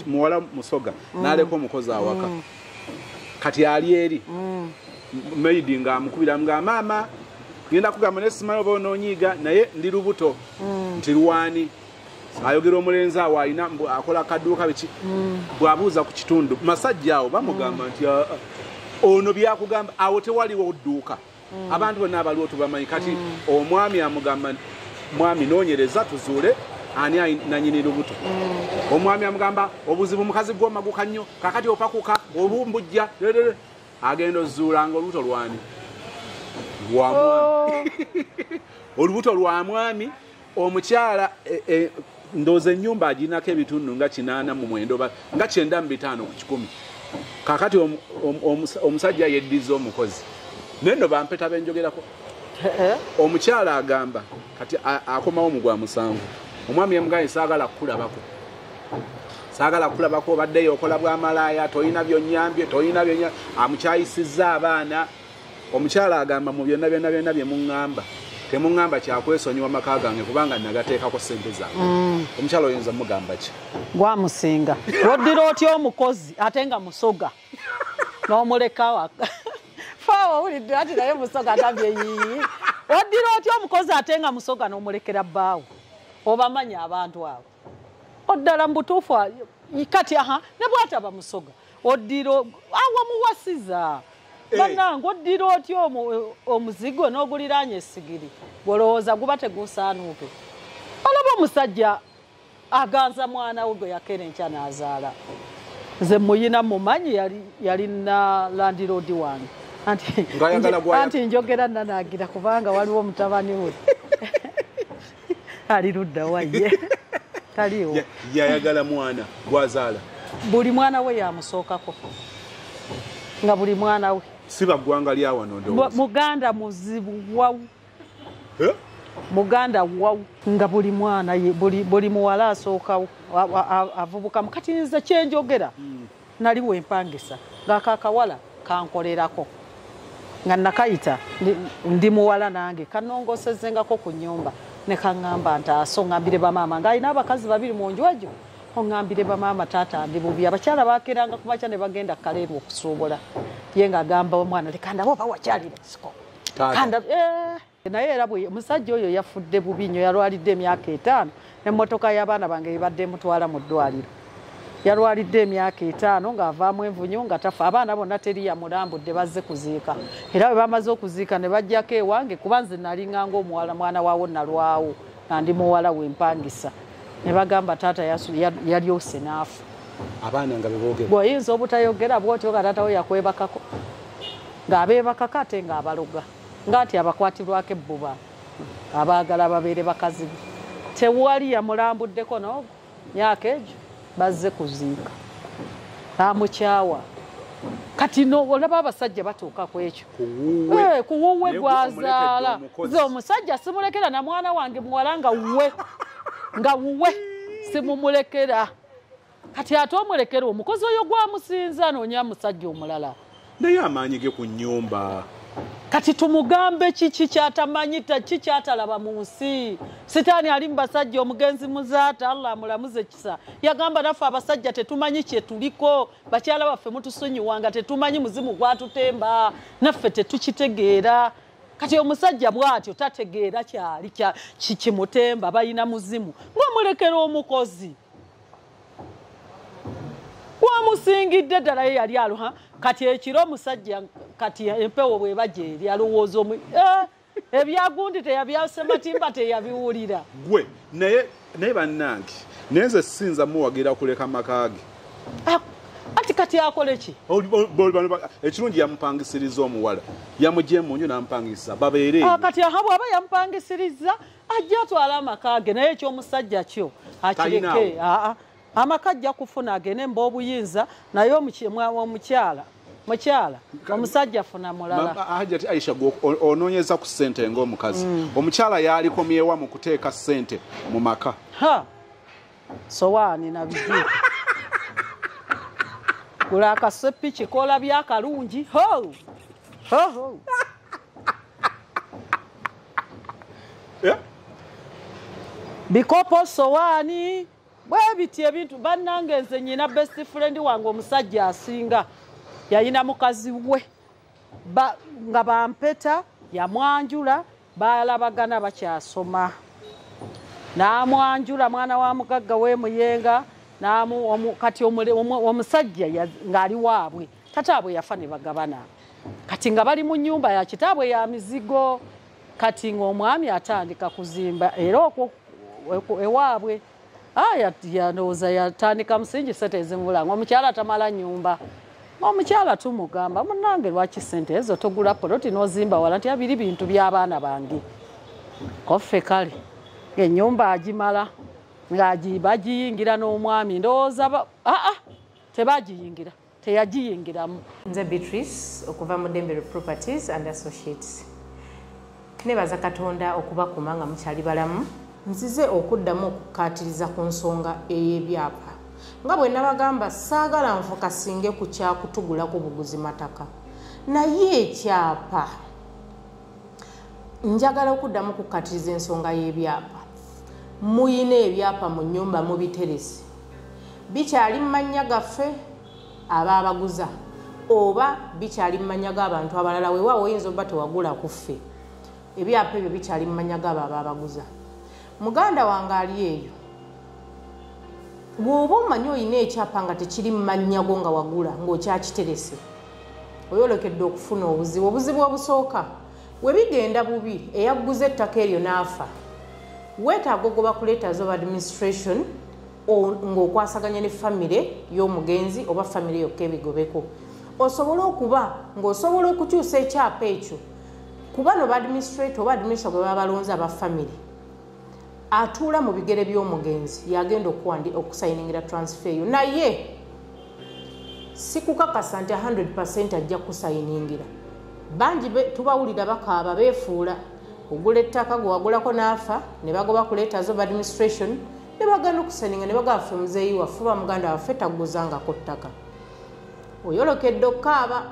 muwala Musoga n'aleka omukozi awaka. Kati ali eri maidi ng'amukubira nga maama genda kugamba ne simanyi oba onoonyiiga naye ndi lubuto nti lwani ayogera omulenzi awo alina akola akadduuka biki bw'abuuza ku kitundu Masajja awo bamugamba nti ono byakugamba awo tewaliwo dduuka abantu bonna abaliwo tubamanyi kati omwami amugamba mwami noonyereza tuzuule ani nanyini lubuto omwami amugamba obuzibu mukazi gw'omaguka nnyo kakati opakuka obumbujja agenda ozuulanga olubuto lwani lwa mwami olubuto lwa mwami omukyala ndooza ennyumba aginako ebitundu nga 89 nga 95 ku 10 kakati omusajja yeddiza omukozi neno bampeta benjogerako omukyala agamba kati akomawo mu gwa musanvu omwami yamugaye saagala kulabako obaddeyo okola bw'amalaaya toyina byonnyambye amukyayisizza abaana omukyala agamba mu byonna bye muŋŋamba temuŋŋamba kyakwesonyiwa maka gange kubanga nagateekako ssente zange omukyala oyinza mugamba ki gwamusinga woddira otya omukozi ate nga Musoga n'omuleka waka faawa wulidde ati naye Musoga atabye yiyi woddira otya omukozi ate nga Musoga n'omulekera bbaawo obamanya abantu abo oddala mu butuufu kati ne bwataba Musoga oddira awamuwasiza bannange oddira otya omuzigo n'oguliraanye essigiri golowooza guba tegusaanuuke olaba omusajja aganza mwana we gwe yakera enkya n'azaala nze muyina mumanyi yalina landiroodi wange anti njogera nanaagira kubanga waliwo mutabani we ali ludda waye taliwo yayagala mwana gwazaala buli mwana we yamusookako nga buli mwana we siba ggwanga lyawano ndowooza muganda muzibu wawu muganda wawu nga buli mwana ye buli muwala asookawo avubukamu kati nze kyenjogera naliwo empangisa ng'akakawala kankolerako nga nakayita ndi muwala nange kanongosezengako ku nnyumba ne kaŋŋamba nti ngambire bamaama ng'alina abakazi babiri mu nju egyo oŋŋambire bamaama taata ndi bubi abakyala baakeranga ku makya ne bagenda kaleerwa okusuubula ye ng'agamba omwana leka ndaba oba wakyalira ensiko naye era bwe omusajja oyo yafudde bubi nnyo yalwalidde emyaka 5 n'emmotoka y'abaana bange ebadde mutwala mu ddwaliro yalwalidde emyaka 5 ng'avaamu envunyu nga tafa abaana bonna teri yamulambudde bazze kuziika era bwe bamaze okuziika ne bajjako ewange kuba nze nalinga ng'omuwala mwana waawo nalwawo nga ndi muwala wempangisa ne bagamba taata yalyose n'afa abaana nga beboogera bw'oyinza obutayogera bw'otyo nga taata we yakwebakako ng'abeebakako ate ng'abaloga ng'ati abakwatirwako ebbuba abaagala babeere bakazi be tewali yamulambuddeko n'ogwo myaka egyo bazze kuziika amukyawa kati olaba abasajja batuuka ku ekyo kuwuwe gwazaala nze omusajja simulekera na mwana wange muwala nga wuwe simumulekera kati ate omulekera omukozi oyo gwamusinza noonya musajja omulala naye amaanyi ge ku nnyumba kati tumugambe kiki kyatamanyi ki kyatalaba mu nsi sitaani ali mu basajja omugenzi muzaata Allah amulamuze kisa yagamba naffe abasajja tetumanyi kye tuliko bakyala baffe mutusonyiwanga tetumanyi muzimu gwatutemba naffe tetukitegeera kati omusajja bw'atyo tategeera kyali kimutemba balina muzimu ng'omulekera omukozi wamusingidde ddala ye yali aluha kati ekiro omusajja kati empewo bweba gyeri alowooza ebyagundi teyabyasematimba teyabiwulira gwe naye bannange naye nze sinza muwagira kuleka makage ati kati akole ki ekirungi yamupangisiriza omuwala yamugye mu nju n'amupangisa babeere kati ahabwa aba yamupangisiriza ajja atwala amaka ge naye ekyomusajja kyo akireke amaka ajja kufuna agende mba obuyinza naye omukyala omusajja afuna mulala Hajjati Aisha onoonyeza ku ssente ng'omukazi omukyala yalikomyewa mu kuteeka ssente mu maka sowaani na bijiiko gula akaseppi kikola byakalungi bikopo sowaani bwe biti ebintu bannange nze nyina best friend wange omusajja asinga yayina mukazi we nga bampeta yamwanjula balabagana bakyasoma n'amwanjula mwana wa mugagga w'emuyenga kati omusajja ng'ali waabwe tataabwe yafa ne bagabana kati nga bali mu nnyumba ya kitaabwe ya mizigo kati ng'omwami atandika kuzimba era okwo ewaabwe yandowooza yatandika musingi sente ezimubulanga omukyala tamala nnyumba omukyala tumugamba munange lwaki sente ezo togula poloti n'ozimba wala nti abiri bintu by'abaana bange koffe kale ng'ennyumba agimala bagiyingira n'omwami ndowooza tebagiyingira teyagiyingiramu. Nze Beatrice okuva mu Dembere Properties and Associates. Nebaza Katonda okubakuma nga mukyali balamu. Nzize okuddamu okukaatiriza ku nsonga ey'ebyapa. Nga bwe nabagamba saagala nfokasinge ku kyakutugulako buguzi mataka. Naye ekyapa njagala okuddamu okukaatiriza ensonga y'ebyapa. Muyina ebyapa mu nnyumba mubiteresi. Bikyali mu mannya gaffe ababaguza oba bikyali mu mannya g'abantu abalala weewaawo oyinza obba tewagula kuffe. Ebyapa ebyo bikyali mu mannya g'abo ababaguza. Muganda wange ali eyo bw'oba omanyi olina ekyapa nga tekiri mu mannya go nga wagula ng'okyakiterese oyolekedde okufuna obuzibu. Obuzibu obusooka we bigenda bubi eyagguza ettaka eryo n'afa weetaaga ogoba ku letters of administration ng'okwasaganya ne famire y'omugenzi oba famire yokka ebigobeko osobola okuba ng'osobola okukyusa ekyapa ekyo kuba no administrator oba administrator gwe babalonze aba famire atuula mu bigere by'omugenzi yagenda okusayiningira transfer yo naye sikukakasa nti 100% ajja kusayiningira. Bangi tubawulira bakaaba beefuula ogula ettaka gwe wagulako n'afa ne bagoba ku letters of administration ne bagenda okusayininga ne bagaba ffe muzeeyi waffe oba muganda waffe tagguzangako ttaka. Oyolokedde okukaaba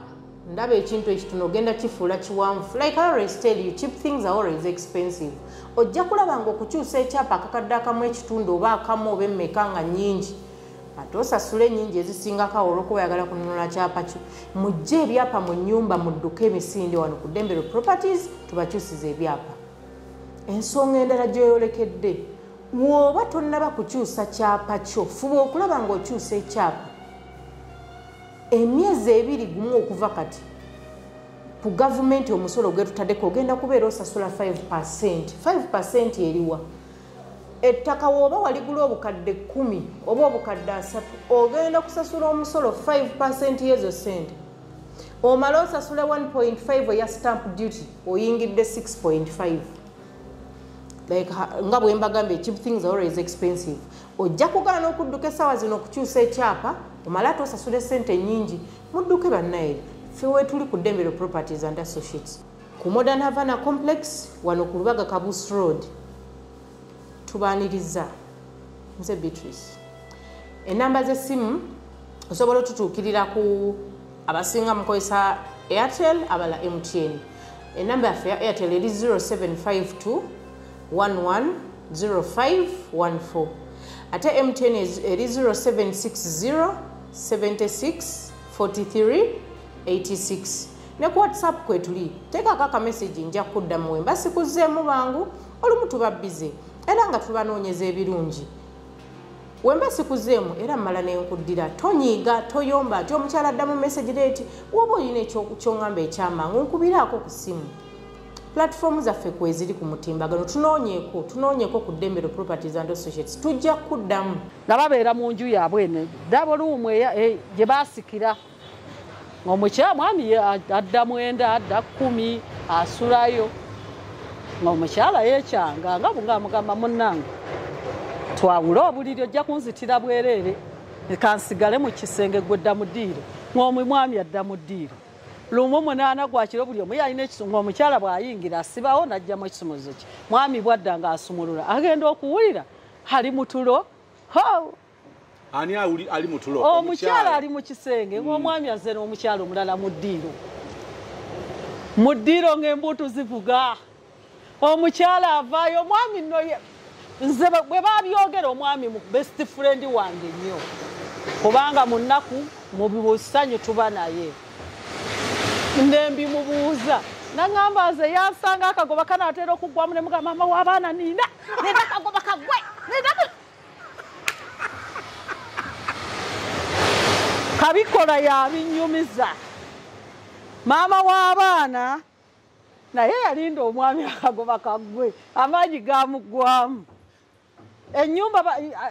ndaba ekintu ekitono ogenda kifuula kiwanvu. Like I always tell you, cheap things are always expensive. Ojja kulaba ng'okukyusa ekyapa akakadde akamu ekitundu oba akamu oba emmeka nga nnyingi ate osasula ennyingi ezisingako awo olw'okuba oyagala kununula kyapa kyo. Mujje ebyapa mu nnyumba mudduke emisinde wano ku Dembere Properties tubakyusiza ebyapa. Ensonga endala gy'oyolekedde bw'oba tonnaba kukyusa kyapa kyo fuba okulaba ng'okyusa ekyapa emyezi 2 gumu okuva kati ku gavumenti omusolo gwe tutaddeko ogenda kubeera osasula 5% eriwa. Ettaka wooba waligula obukadde 10 oba obukadde 3 ogenda kusasula omusolo 5% y'ezo sente. Omala osasula 1.5 eya stamp duty oyingidde 6.5. Like nga bwe mbagambye cheap things are always expensive. Ojja kugaana okudduka essaawa zino okukyusa ekyapa omala ate osasule sente nnyingi mudduke bannaeri. Ffe weetuli ku Dembere Properties and Associates ku Modern Havana Complex wano ku Lubaga Kabus Road. Tubaaniriza nze Beatrice. Enamba z'essimu osobola otutuukirira ku abasinga mukozesa Airtel abala MTN. Enamba yaffe ya Airtel eri 0752 110514 ate MTN eri 0760 76 43 86. Ne ku WhatsApp kwetuli teekako akamessage nja kudda muwe mbasikuzeemu bangu olumu tuba bize era nga tubanoonyeza ebirungi. Wemba sikuzeemu era mmala n'enkuddira tonyiiga toyomba ati omukyala addamu message leeti woba olina ekyoŋŋamba ekyamangu nkubiraako ku ssimu. platform zaffe kweziri ku mutimbagano tunoonyeeko ku Dembero Properties and Associates tujja kuddamu nga babeera mu nju yaabwe ene double room gye baasikira ng'omukyala mwami adda 9 adda 10 asulayo ng'omukyala yeekyanga nga bungamugamba munnange twawule obuliri ojja kunzitira bwereere kansigale mu kisenge gwedda mu ddiiro ng'omwami adda mu ddiiro lumu 8 gwakiro buli omu yalina ekisungu omukyala bw'ayingira asibawo n'ajjamu ekisumuzo kye mwami bwadda ng'asumulula agenda okuwulira ali mu tulo ani ali mu tulo omukyala ali mu kisenge ng'omwami azze n'omukyala omulala mu ddiiro ng'embuutu zivuga omukyala avaayo omwami nno nze bwe babyogera omwami mu best friend wange nnyo kubanga mu nnaku mu busanyu tuba naye nembimubuuza naŋŋamba nze yansanga akagoba kanaatera okuggwamu ne mugamba mama w'abaana nina nenda akagoba kagwe kabikola yabinyumiza maama w'abaana naye yalinda omwami akagoba kagwe amaanyi gamuggwamu ennyumba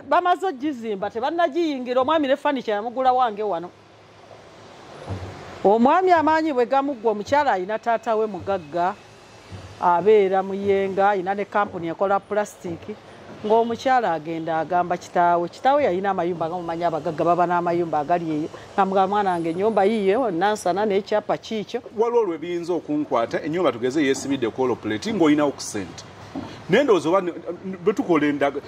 bamaze ogizimba tebannagiyingira omwami ne fanica yamugula wange wano omwami amaanyi bwe gamuggwa omukyala alina taata we mugagga abeera muyenga alina ne kampuni ekola pulastiki ng'omukyala agenda agamba kitaawe yalina amayumba agamumanyi abagagga baba n'amayumba agali eyo namugamba mwana wange ennyumba yiyo nansana n'ekyapa kiikyo waliwo olwo ebiyinza okunkwata ennyumba tugeze yeesibidde kolopuleti ng'olinawo ku sente naye ndowooza oba bwe tukola endaga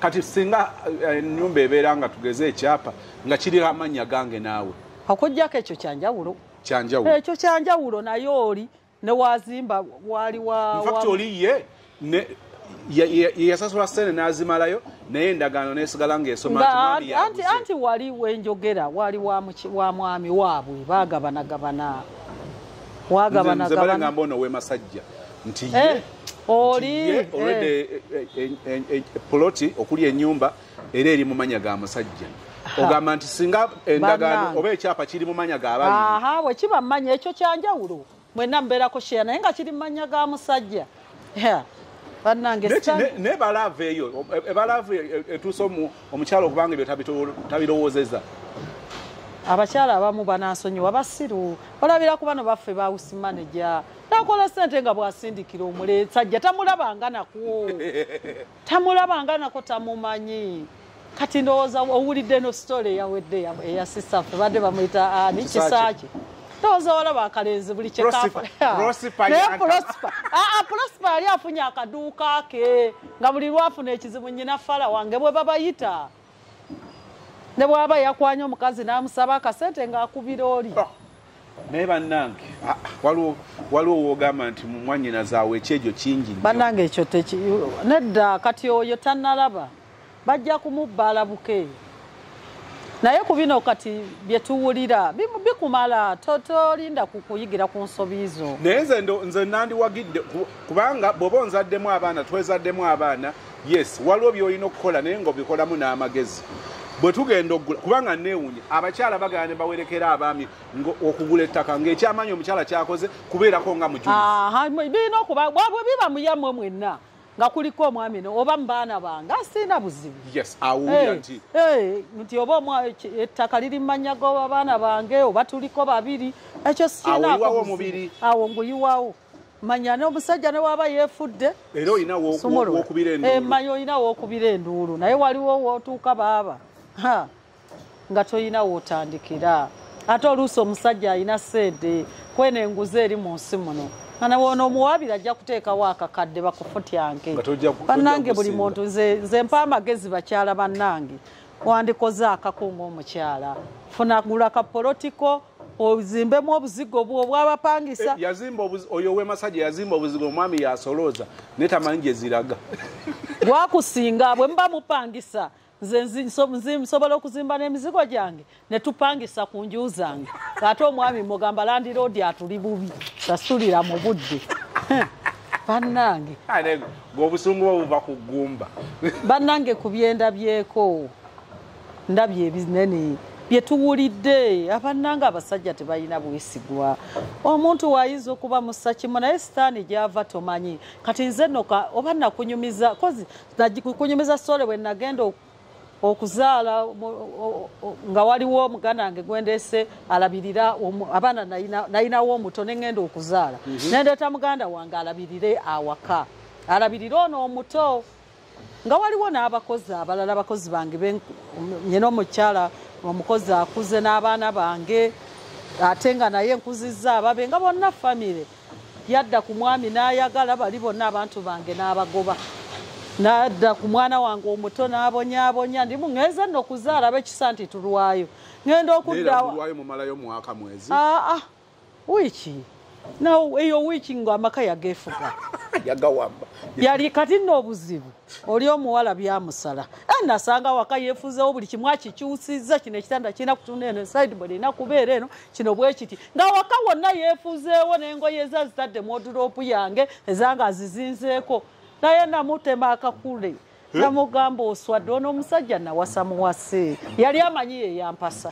kati singa ennyumba ebeera nga tugeze ekyapa nga kiri amannya gange naawe okujjako ekyo kyanjawulo ekyo kyanjawulo naye oli ne wazimba wali oli ye yasasula sente n'azimalayo naye endagaano neesigala ng'esoma anti wali wenjogera wali wa mwami waabwe baagabanagabana nga mbona ow'emasajja nti ye oli poloti okuli ennyumba era eri mu manya ga musajja ogamba nti singa endagaano oba ekyapa kiri mu manya ga babiri bwe kiba mmanya ekyo kyanjawulo mwenna mubeerako sheya naye nga kiri mu manya ga musajja bannange ne balava eyo ebalava etuuse omukyalo okubanga ebyo tabirowoozeza abakyala abamu banansonyiwa basiru olabira ku bano baffe ba house manager nakola sente nga bwasindikira omuleesajja tamulabanga nako tamumanyi kati ndowooza owulidde no story yawedde eya sisaffe badde bamuyita ani kisaaki ndowooza walaba akalenzi buli Prosper yali afunye akaduuka ke nga buli lwafuna ekizibu nnyina fala wange bwe babayita ne bwaba yakwanya omukazi n'amusaba akasente ng'akubira oli naye bannange waliwo wogamba nti mu mwannyinazaawe ekyegyo kingi bannange ekyo nedda kati oyo tannalaba bajja kumubbaala buke naye ku bino kati bye tuwulira bikumala tolinda kuyigira ku nsobi zo naye nze nandiwagidde kubanga bw'oba onzaddemu abaana twezaddemu abaana yes waliwo by'olina okukola naye ng'obikolamu n'amagezi bwe tugenda okugula kubanga neewunya abakyala bagana ne bawerekera abaami okugula ettaka ng'ekyamanyi omukyala kyakoze kubeerako nga mujulizi birina okuba bwe biba muyammwe mwenna nga kuliko omwami oba mu baana bange asiina buzibu awulira nti oba ettaka liri mu mannya g'abaana bange oba tuliko babiri ekyo sikinaawo awo nguyiwawo manya n'omusajja ne waba yeefudde era olinawo okubira enduulu manya olinawo okubira enduulu naye waliwo wootuuka baaba nga toyina wootandikira ate oluusi omusajja alina sente kwena enguzi eri mu nsi muno anawoona omuwaabira ajja kuteekawo akakadde bakufutyanke bannange buli muntu nze mpa amagezi bakyala bannange wandikoze akakunga omukyala funa gula kapolotiko ozimbemu obuzigo bwo bwabapangisa oyo ow'emasajja yazimba obuzigo omwami yasolooza naye tamanyi gye ziraga bwakusinga bwe muba mupangisa nze nsobola okuzimba n'emizigo gyange ne tupangisa ku nju zange ate omwami mugamba landiroodi atuli bubi sasulira mu budde bannange ng'obusungu bwo buva ku ggumba bannange ku byenda byeko ndabye ebinene bye tuwulidde abannanga abasajja tebalina bwesigwa omuntu wayinza okuba mussa kimu naye sitaani gyava tomanyi kati nze nno oba nakunyumiza kozi kunyumiza sole bwe nagenda okuzaala nga waliwo omuganda wange gwendeese alabirira abaana nayinawo omuto ne ngenda okuzaala nendeeta muganda wange alabirire awaka alabirire ono omuto nga waliwo n'abakozi abalala abakozi bange nyina omukyala omukozi akuze n'abaana bange ate nga naye nkuzizza ababe nga bonna famire yadda ku mwami n'ayagala bali bonna abantu bange n'abagoba nadda ku mwana wange omuto n'abonyaabonya ndi muŋŋenze nno okuzaala ab'ekisa nti tulwayo ŋŋenda okuddayo mumalayo mwaka mwezi wiiki eyo wiiki ng'amaka yageefuga yagawamba yali kati nno obuzibu oli omuwala byamusala nasanga waka yeefuzeewo buli kimu akikyusizza kino ekitanda kirina kutunda eno sideboard erina kubeera eno kino bwe kiti nga waka wonna yeefuzeewo n'engoye eza zitadde mu woduloopu yange ezanga azizinzeeko naye namutema akakule namugamba oswadde ono omusajja nawasa muwase yali amanyi ye yampasa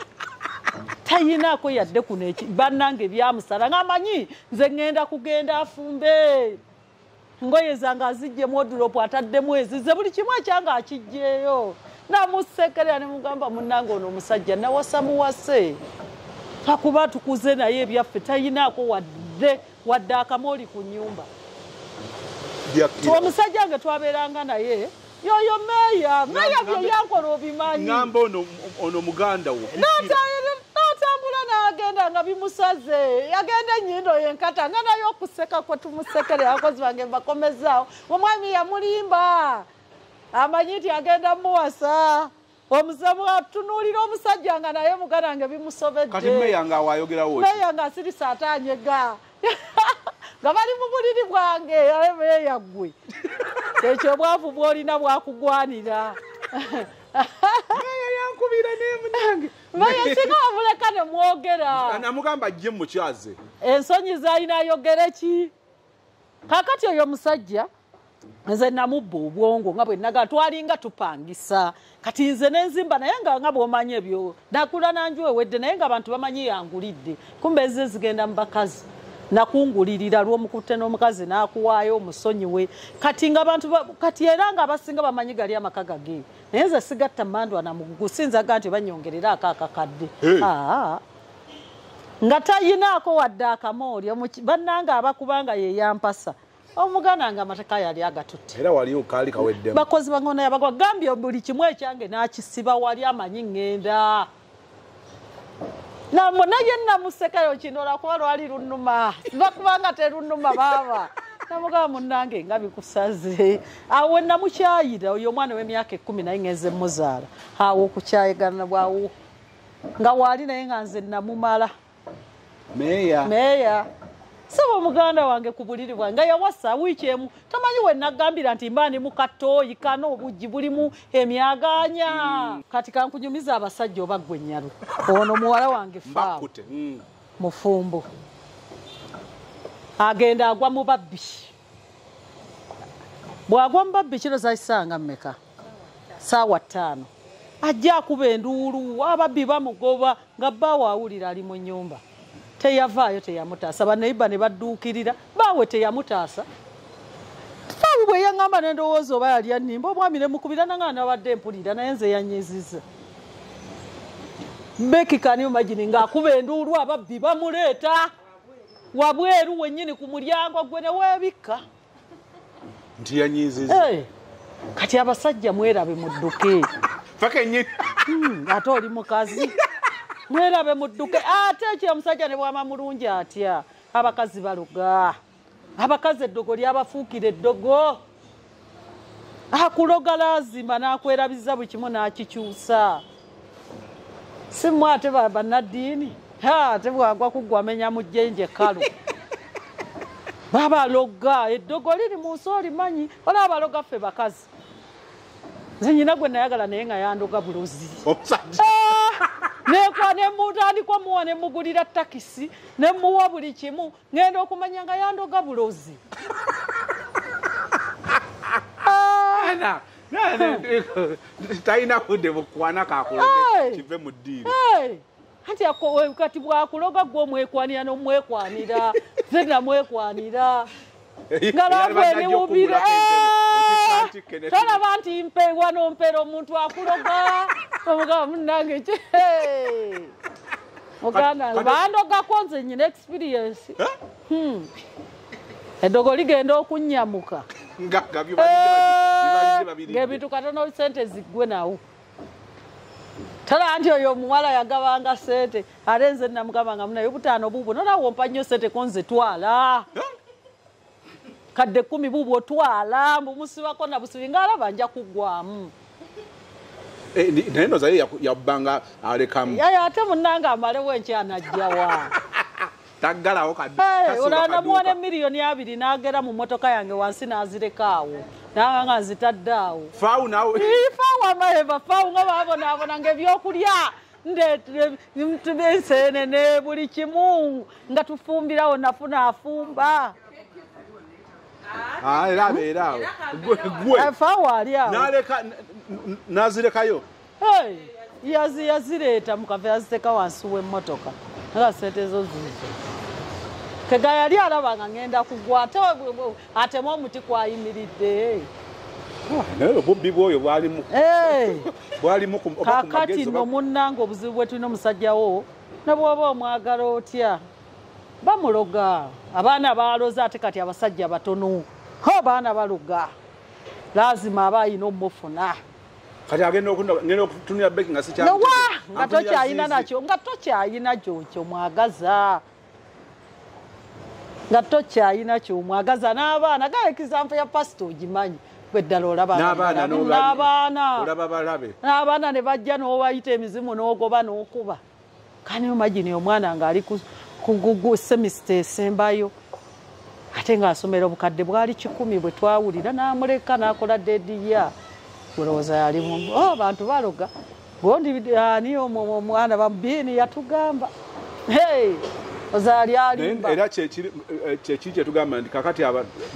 tayinaako yadde kuno bannange byamusala ng'amanyi nze ŋŋenda kugenda afumbe ngoye zange azijje mu woduloopu ataddemu ezize buli kimu ekyanga akijjeeyo namusekerera ne mugamba munnange ono omusajja nawasa muwase kakuba tukuze naye ebyaffe tayinaako wadde akamooli ku nnyumba omusajja wange twabeeranga naye yoyo meeya bye yankola obimanyi ngamba ono muganda wo n'otambula n'agenda nga bimusaze yagenda ennyindo yenkata nga naye okuseka kwe tumusekerera abakozi bange mbakomezaawo omwami yamulimba amanyi nti agenda muwasa omuzamu atunuulira omusajja nga naye muganda wange bimusobedde kati meeya nga awayogerawo meeya nga sirisa atanyega nga bali mu buliri bwange ale meeya ggwe ekyo obwavu bw'olina bwakugwanira meeya yankubira nemunange meeya singa wamuleka ne mwogera namugamba ajje mukyaze ensonyi zalina ayogere ki kakati oyo musajja nze namubba obwongo nga bwe naga twalinga tupangisa kati nze nenzimba naye nga bw'omanyi ebyo nakula nanju ewedde naye nga abantu bamanyi yangulidde kumbe eze zigenda mu bakazi nakungulirira lw'omukutte n'omukazi n'akuwaayo omusonyiwe kati nga abantu kati era nga abasinga bamanyi gali amaka gage naye nze sigatta mandwa namugugu sinzaga nti banyongerera akakadde nga tayinaako wadde akamooli bannanga abakubanga ye yampasa omuganda nga amateka yali agatutte era wali okaali kaweddemu bakozi bangona yabagwa gambye buli kimu ekyange n'akisiba wali amanyi ŋŋenda naye namusekayo kino olwakuba lwali lunnuma bakubanga terunnuma baaba namugamba munnange nga bikusaze awo we namukyayira oyo omwana w'emyaka 10 naye ngenze muzaala awo okukyayigana bwawo nga waali naye nga nze namumala meeya saba omuganda wange ku buliri bwange nga yawasa wiiki emu tamanyi we nagambira nti mbaani mukatooyi kana obujji bulimu emyaganya kati kankunyumiza abasajja oba ggwe nnyalu ono muwala wange faawo mufumbo agenda agwa mu babbi bw'agwa mu babbi kiro zayisanga mmeka saawa 5 ajja akuba enduulu ababbi bamugoba nga bbaawo awulira ali mu nnyumba teyavaayo teyamutaasa baneiba ne badduukirira baawe teyamutaasa faawe bwe yaŋŋamba n'endowooza oba yali annimba omwami ne mukubira nanga nabadde mpulira naye nze yanyiziza Beki can you imagine ng'akuba enduulu ababbi bamuleeta wabweru wennyini ku mulyango gwe ne weebikka nti yanyiziza kati abasajja mwerabe mudduke faka ennyini ate oli mukazi mwerabe mudduke ate ekyo omusajja ne bwama mulungi atya abakazi baluga abakazi eddogo lyabafuukira eddogo akuloga lazima n'akwerabiza buli kimu n'akikyusa si mmwe ate bannaddiini ate bwagwa kuggwa amenya mu jjenje kalu babaloga eddogo liri mu nsi olimanyi olaba abaloga ffe bakazi nze nyina gwe nayagala naye nga yandoga bulozi nekwa nemutandikwa muwa nemugulira takisi nemuwa buli kimu ngenda okumanya nga yandoga bulozi Taina kude bukwana kakulo kive mu ddiiro. Anti kati bwakuloga gwe omwekwanira n'omwekwanira nze namwekwanira ngalabwe ne mubira tolaba nti mpewa n'ompeera omuntu akuloga omugamba munnange muganda bandogako nze nyina experience eddogo ligenda okunnyamuka ng'ebintu katono sente ziggwe nawo tala nti oyo omuwala yagabanga sente ate nze namugambanga munaye butaano buubwo nonawompa nnyo sente ko nze twala kadde 10 buubwo twala mbumusibako na busibi ngaalaba nja kuggwamu naye noza ye yabbanga alekamu yaya ate munnanga amalewo enkyanajjawa taggalawo kadde olanamuwa miliyoni 2 n'agera mu motoka yange wansi n'azireka-awo nanga nzitadde awo faawu nawe faawu amaheva faawu nga babonaabona ng'ebyokulya enseenene buli kimu nga tufumbirawo nafuna afumba era abeeraawo gwe faawu ali awo n'azirekayo yazireeta mukava yaziteka wansi w'emmotoka nga sente zo zizo kega yali alabanga ngenda kugwa atemu omuti kwayimiridde naye obubbi bwoyo bwalimu kakati nno munnanga obuzibu bwe tulina omusajjawo ne bw'oba omwagala otya bamuloga abaana baloza ate kati abasajja batono abaana baloga lazima aba ayina omufuna kati agenda okutunira beki nga nga tokyayina nakyo nga tokyayina kyomwagaza nga tokyayina kyomwagaza n'abaana gala example ya pasito ogimanyi bweddala n'abaana ne bajja n'obayita emizimu n'ogoba n'okuba kani imagine omwana ng'ali ku semester esembayo ate ng'asomera obukadde bwali 10 bwe twawulira n'amuleka n'akola dediya kulowooza yali bantu baloga gondi ani omwana bamubiini yatugamba ozaali alimba era kyekiri kyetugamba nti kakati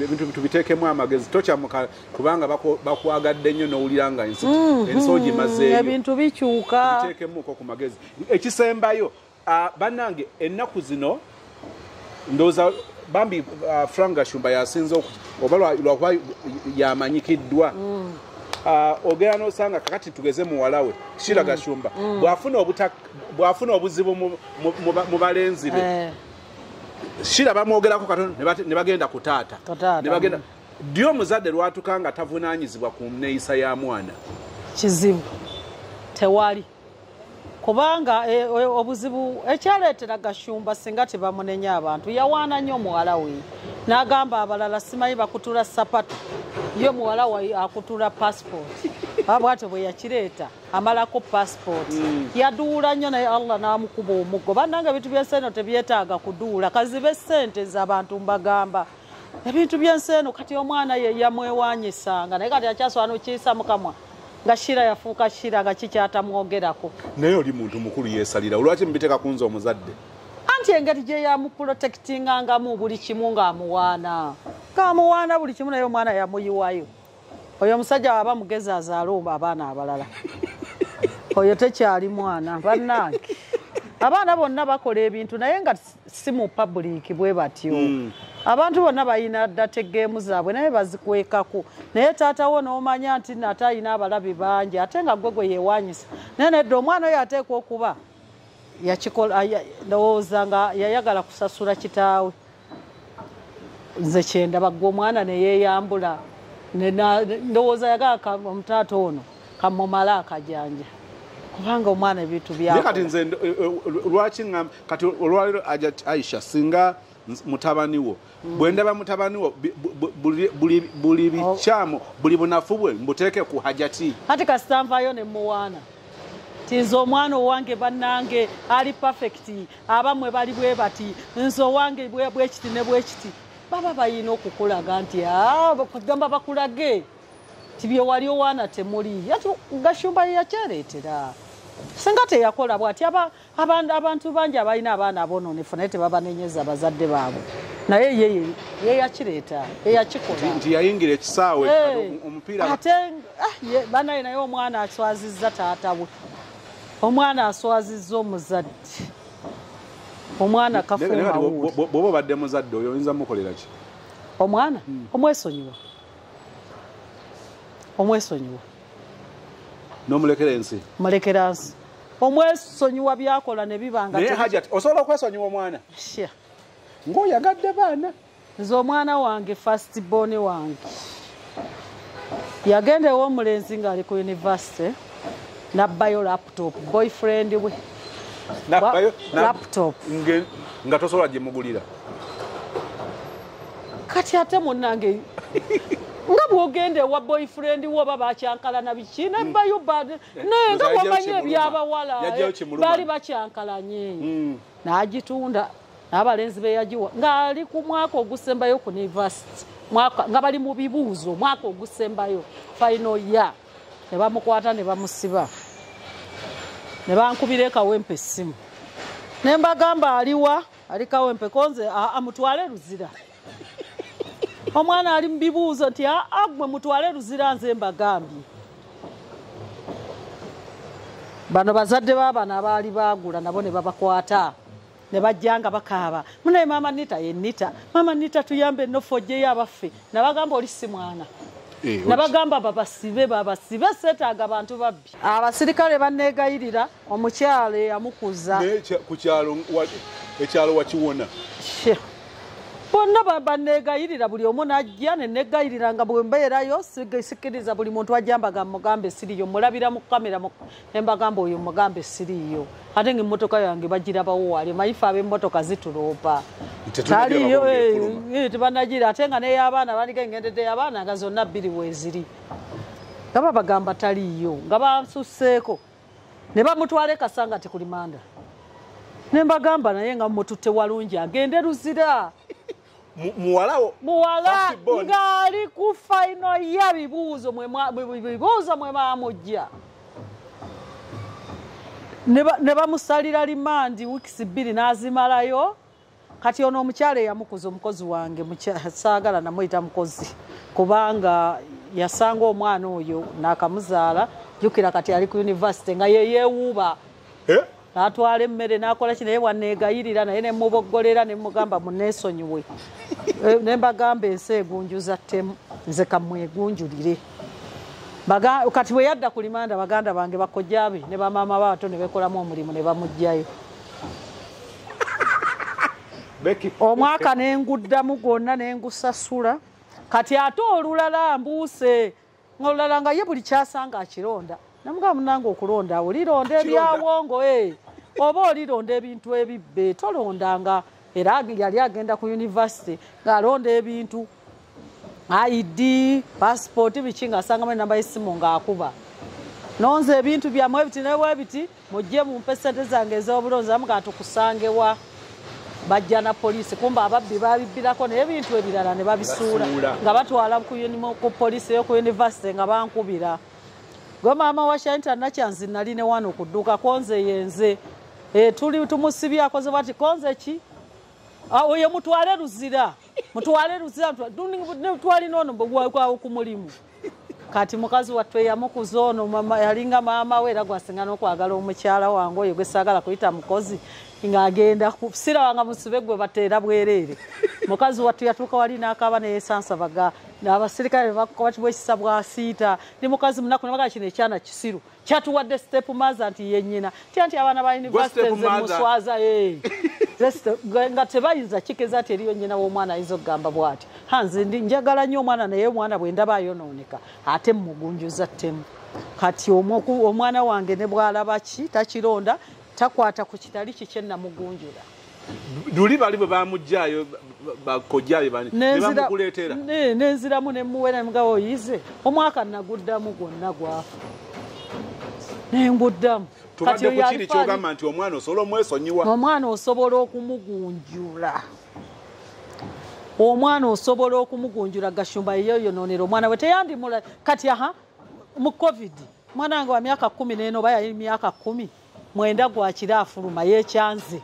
ebintu tubiteekemu amagezi tokyamuka kubanga bakwagadde nnyo n'owulira nga ensoogi mazeeyo ebintu bikyuka biteekemuko ku magezi ekisembayo bannange ennaku zino ndowooza bambi Frank Gashumba yasinze oba lwakuba yamanyikiddwa ogera n'osanga kakati tugeze muwala we Shira Gashumba bw'afuna obuzibu mu balenzi be Shira bamwogerako katono ne bagenda ku taata ddi omuzadde lwatukanga tavunaanyizibwa ku nneeyisa ya mwana kizibu tewali kubanga obuzibu ekyaleetera Gashumba singa tebamunenya abantu yawaana nnyo muwala we n'agamba abalala simanyi bakutula sapatu yo muwala we akutula passport abwate bwe yakireeta amalako passport yaduula nnyo naye Allah n'amukuba omuggo bannanga ebintu by'enseeno tebyetaaga kuduula kazibe ssente z'abantu mbagamba ebintu by'enseeno kati omwana ye yamwewaanyisanga naye kati akyasobola n'okiyisa mu kamwa nga Shira yafuuka Shira nga kikyatamwogerako naye oli muntu mukulu yeesalira olwaki mubiteeka kunza omuzadde anti engeri gye yamuprotectingangamu buli kimu ng'amuwaana buli kimu naye omwana yamuyiwayo oyo omusajja waba mugezi azaala abaana abalala oyo tekyali mwana bannange abaana bonna bakola ebintu naye nga si mu public bwe batyo abantu bonna balina data geemu zaabwe naye bazikwekako naye taata wo n'omanya nti nate alina abalabi bangi ate nga gwe yeewanyisa naye nedda omwana oyo ateekwa okuba ndowooza nga yayagala kusasula kitaawe nze kyendaba gwe omwana neyeeyambula ndowooza yagala omutaata ono kamumala akajanja kubanga omwana ebintu byakola kati nze lwaki kati olwaliro Aisha singa mutabani wo bwendaba mutabani wo buli bikyamu buli bunafu bwe mbuteeke ku hajati ati kasitanvayo ne muwaana nze omwana owange bannange ali perfect abamwe bali bwe bati nze owange bwekiti ne bwekiti baba bayina okukulaga nti kugamba bakulage tibye wali owaana temuli Gashumba yakyereetera singa teyakola bw'ati abantu bangi abalina abaana aboononefu naye tebabanenyeza bazadde baabwe naye ye yakireeta yakikola nti yayingira ekisaawe omupiira ate banaye naye omwana aswazizza taata we omwana aswazizza omuzadde omwana kafuuma bw'oba obadde muzadde oyo oyinza mukolera ki omwana omwesonyiwa n'omulekera ensi mulekera nsi omwesonyiwa byakola ne bibanga naye Hajati osobola okwesonyiwa omwana ng'oyagadde baana nze omwana wange first born wange yagenda ew'omulenzi ng'ali ku university nabbayo laptop boyfriend we laptop nga tosobola gyemugulira kati ate munnange nga bwogenda ewa boyfriend wo oba bakyankalana biki nebbayo naye nga bwomanye ebyabawala baali bakyankalanye n'agitunda n'abalenzi be yagiwa ng'ali ku mwaka ogusembayo ku university nga bali mu bibuuzo mwaka ogusembayo final year ne bamukwata ne bamusiba ne bankubira ekawempe essimu ne mbagamba aliwa ali kawempe konze amutwale Luzira omwana ali mu bibuuzo nti gwe mutwale Luzira nze mbagambye bano bazadde b'abaana abaali baagula nabo ne babakwata ne bajjanga bakaaba munaye mama Nita yennita mama Nita tuyambe ennofo gyeyo abaffe nabagamba oli si mwana nabagamba babasibe seetaaga abantu babbi abasirikale banneegayirira omukyalo eyamukuza ku kyalo ekyalo wakiwona bonna banneegayirira buli omu najja nenneegayirira nga bwe mbeerayo sikiriza buli muntu ajambaga mugambe siriyo mulabira mu kamera ne mbagamba oyo mugambe siriyo ate ng'emmotoka yange bagirabawo wali mayifa ab'emmotoka zituloopa taliyo tebanagira ate nga n'ey'abaana bandika engendedde y'abaana nga zonna bbiri weeziri nga babagamba taliyo nga bansusseeko ne bamutwala ekasanga tikulimanda ne mbagamba naye nga mututte walungi agende Luzira muwala ng'ali ku faino ya bibuuzo mwe bamujja ne bamusalira limandi wiikisi 2 n'azimalayo kati ono omukyala eyamukuza omukozi wange saagala namuyita mukozi kubanga yasanga omwana oyo n'akamuzaala jjukira kati ali ku university nga yeyeewuuba n'atwala emmere n'akola ki naye wanneegayirira naye ne muboggolera ne mugamba munneesonyiwe ne mbagamba ensi egunjuza ttemu nze kamwegunjulire kati bwe yadda ku limanda baganda bange bakojjaabe ne bamaama babato ne bekolamu omulimu ne bamugjayo omwaka ne nguddamu gwonna ne ngusasula kati ate olulala mbuuse ng'olulala nga ye buli kyasanga akironda namugamba munange okulonda olironda ebyawongo oba olironda ebintu ebibbe tolondanga era yali agenda ku university ng'alonda ebintu ID passport biki ng'asangamu enamba y'essimu ng'akuba nonze ebintu byammwe ebiti nebwebiti mujje mumpe ssente zange ez'obulonzi amuga tukusangewa bajja na poliisi kumba ababbi babibbirako naye ebintu ebirala ne babisuula nga batwala ku poliisi yo ku university nga bankubira gwe maama wa Shanita nakyanzi nali ne wano okudduka konze yenze tuli tumusibye akoze bati konze ki oyo mutwale Luzira twalina ono bwegwawo ku mulimu kati mukazi wattu yamukuza ono yalinga maama we era gwasinga n'okwagala omukyala wange oyo gwe saagala kuyita mukozi ng'agenda kusira wanga musibe gwe bateera bwereere mukazi wattu yatuuka wali n'akaaba neyesansa baga n'abasirikale bakubati bwekisa bwasiita ne mukazi munaku ne bagala kino ekyana kisiru kyatuwadde step maza nti yennyina nti abaana ba university nze muswaza nga tebayinza kikeza ati eriyo nnyina w'omwana ayinza okugamba bw'ati hanze njagala nnyo omwana naye omwana bwe ndaba ayonooneka ate mmugunjuza ttemu kati omwana wange ne bw'alaba ki takironda takwata ku kitali kikye namugunjula luli bali bwe bamugjayo bakojjayo ne bamukuleetera nenziramu ne muwera mugabo oyize omwaka naguddamu gwonna gwafa nenguddamu tubadde ku kiri kyogamba nti omwana osobola omwesonyiwa omwana osobola okumugunjula gashumba yeyoyonoonera omwana we teyandimula kati mu covid mwana wange wa myaka 10 oba yali myaka 10 mwenda gwakira afuluma yekyanze